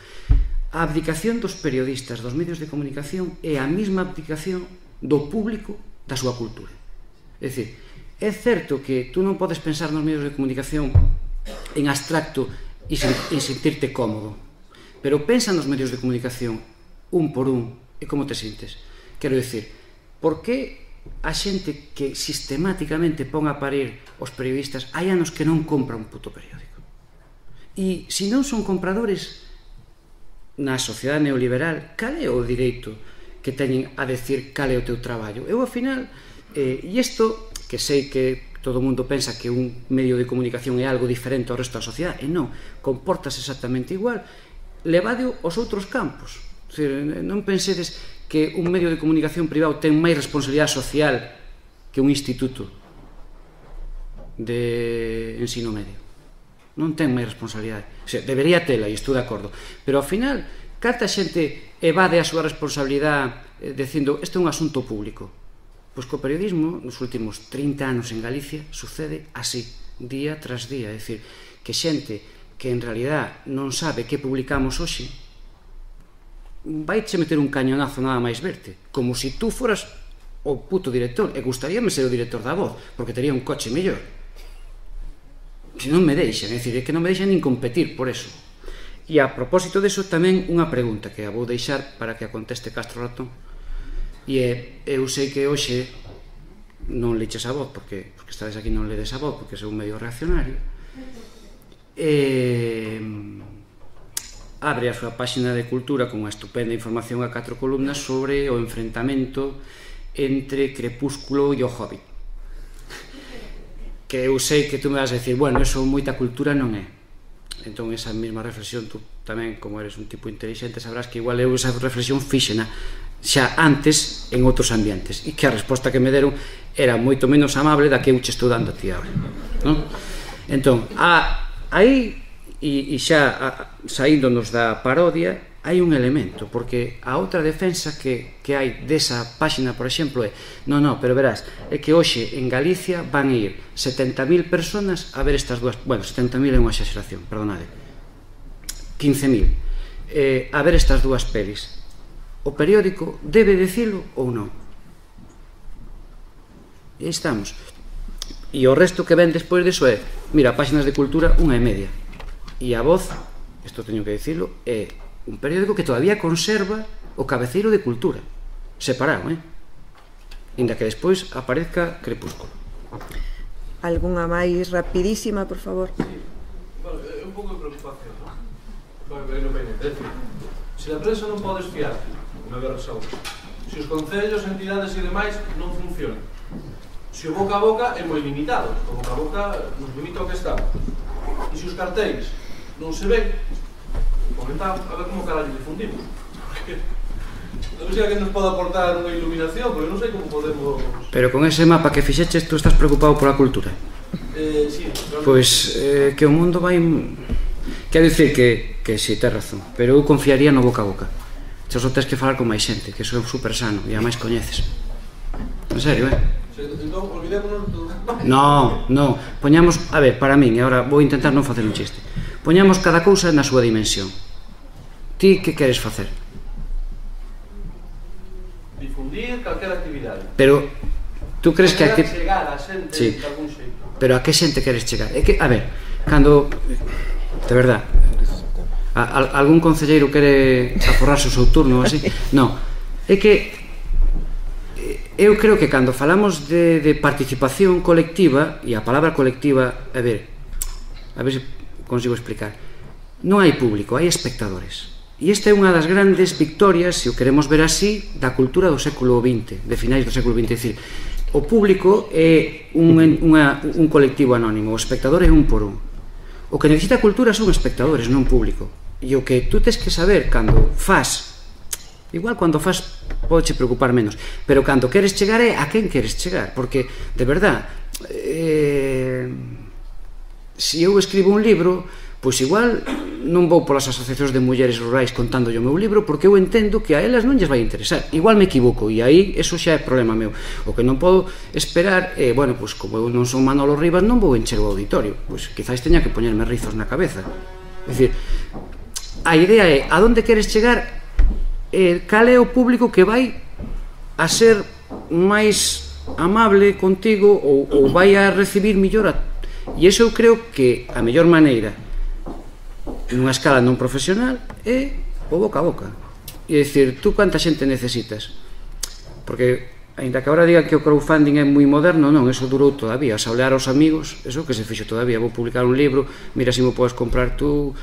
[SPEAKER 4] A abdicación dos periodistas, dos medios de comunicación, é a mesma abdicación do público da súa cultura. É dicir, é certo que tú non podes pensar nos medios de comunicación en abstracto e sentirte cómodo, pero pensa nos medios de comunicación un por un e como te sintes. Quero dicir, por que a xente que sistemáticamente pon a parir os periodistas hai anos que non compra un puto periódico? E se non son compradores na sociedade neoliberal, cal é o direito que teñen a decir cal é o teu traballo? Eu, ao final, e isto, que sei que todo o mundo pensa que un medio de comunicación é algo diferente ao resto da sociedade, e non, comportas exactamente igual, levade aos outros campos. Non pensedes que un medio de comunicación privado ten máis responsabilidade social que un instituto de ensino medio. Non ten máis responsabilidade. O sea, debería tela, e estou de acordo. Pero, ao final, canta xente evade a súa responsabilidade dicindo isto é un asunto público. Pois co periodismo, nos últimos 30 anos en Galicia, sucede así, día tras día. É dicir, que xente que en realidad non sabe que publicamos hoxe vaiche meter un cañonazo nada máis verte, como se tú foras o puto director, e gustaríame ser o director da Voz, porque tería un coche mellor. Se non me deixan, é dicir, é que non me deixan nin competir por eso. E a propósito deso, tamén unha pregunta que a vou deixar para que a conteste Castro Ratón, e é, eu sei que hoxe non leches a Voz, porque estades aquí non ledes a Voz, porque sou un medio reaccionario, abre a súa páxina de cultura con unha estupenda información a 4 columnas sobre o enfrentamento entre Crepúsculo e o Hobbit, que eu sei que tú me vas a decir, bueno, eso moita cultura non é. Entón esa mesma reflexión, tú tamén, como eres un tipo inteligente, sabrás que igual eu esa reflexión fíxena xa antes en outros ambientes, e que a resposta que me deron era moito menos amable da que eu che estou dando a ti agora, non? Entón, aí, e xa saíndonos da parodia, hai un elemento, porque a outra defensa que hai desa páxina, por exemplo, é non, pero verás, é que hoxe en Galicia van a ir 70.000 personas a ver estas dúas, bueno, 70.000 é unha exageración, perdonade, 15.000 a ver estas dúas pelis. O periódico debe dicilo ou non? E aí estamos. E o resto que ven despois deso é, mira, páxinas de cultura, 1,5. E a Voz, isto teño que dicilo, é un periódico que todavía conserva o cabeceiro de cultura separado, inda que despois aparezca Crepúsculo.
[SPEAKER 1] Algunha máis rapidísima, por favor?
[SPEAKER 9] Bueno, é un pouco de preocupación, non? É dicir, se a prensa non podes fiar, unha guerra saúde, se os concellos, entidades e demais non funcionan, se o boca a boca é moi limitado, o boca a boca nos limita o que estamos, e se os cartéis non se ven, comentamos a ver como carallo difundimos, porque non sei a que nos pode aportar unha iluminación, porque non sei como podemos...
[SPEAKER 4] Pero con ese mapa que fixeches, tú estás preocupado pola cultura?
[SPEAKER 9] Sí,
[SPEAKER 4] pois que o mundo vai... Quero dicir que si, tes razón, pero eu confiaría no boca a boca. Xa só tens que falar con máis xente, que iso é super sano, e a máis coñeces. En serio,
[SPEAKER 9] Entón, olvidémonos do...
[SPEAKER 4] Non, poñamos... A ver, para min, e agora vou intentar non facer un chiste. Poñamos cada cousa na súa dimensión. Ti que queres facer?
[SPEAKER 9] Difundir calquera actividade.
[SPEAKER 4] Pero, tú crees que...
[SPEAKER 9] Chegar a xente de algún xeito.
[SPEAKER 4] Pero a que xente queres chegar? É que, a ver, cando... De verdad, algún concelleiro quere aforrarse o seu turno así? Non, é que eu creo que cando falamos de participación colectiva, e a palabra colectiva, a ver se consigo explicar, non hai público, hai espectadores, e esta é unha das grandes victorias, se o queremos ver así, da cultura do século XX, de finais do século XX. É dicir, o público é un colectivo anónimo, o espectador é un por un. O que necesita a cultura son espectadores, non público. E o que tú tens que saber cando faz, igual cando faz podeche preocupar menos, pero cando queres chegar é a quen queres chegar, porque, de verdad, se eu escribo un libro, pois igual non vou polas asociacións de mulleres rurais contándolle o meu libro porque eu entendo que a elas non lles vai interesar. Igual me equivoco e aí eso xa é problema meu. O que non podo esperar é, bueno, pois como eu non son Manolo Rivas non vou encher o auditorio, pois quizáis teña que poñerme rizos na cabeza. É dicir, a idea é a onde queres chegar, cal é o público que vai a ser máis amable contigo ou vai a recibir millor e iso eu creo que a mellor maneira nunha escala non profesional é o boca a boca. E dicir, tú quanta xente necesitas? Porque, ainda que agora digan que o crowdfunding é moi moderno, non, eso durou todavía. Saolear aos amigos, eso que se fixo todavía. Vou publicar un libro, mira se me podes comprar tú,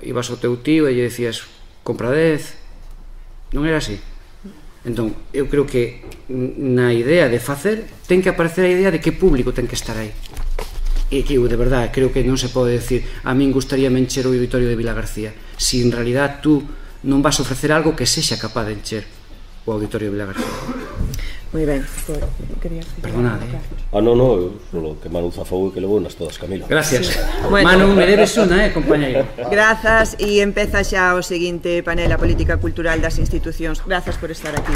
[SPEAKER 4] ibas ao teu tío e lle decías, compra 10. Non era así. Entón, eu creo que na idea de facer ten que aparecer a idea de que público ten que estar aí. E que eu, de verdade, creo que non se pode decir a min gustaría encher o auditorio de Vilagarcía se en realidad tú non vas a ofrecer algo que sexa capaz de encher o auditorio de Vilagarcía.
[SPEAKER 1] Moi ben,
[SPEAKER 4] perdonade.
[SPEAKER 2] Non, solo que Manu zafou e que levou nas todas, Camilo.
[SPEAKER 4] Gracias. Manu, me debes unha, compañeiro.
[SPEAKER 1] Grazas, e empeza xa o seguinte panel, a política cultural das institucións. Grazas por estar aquí.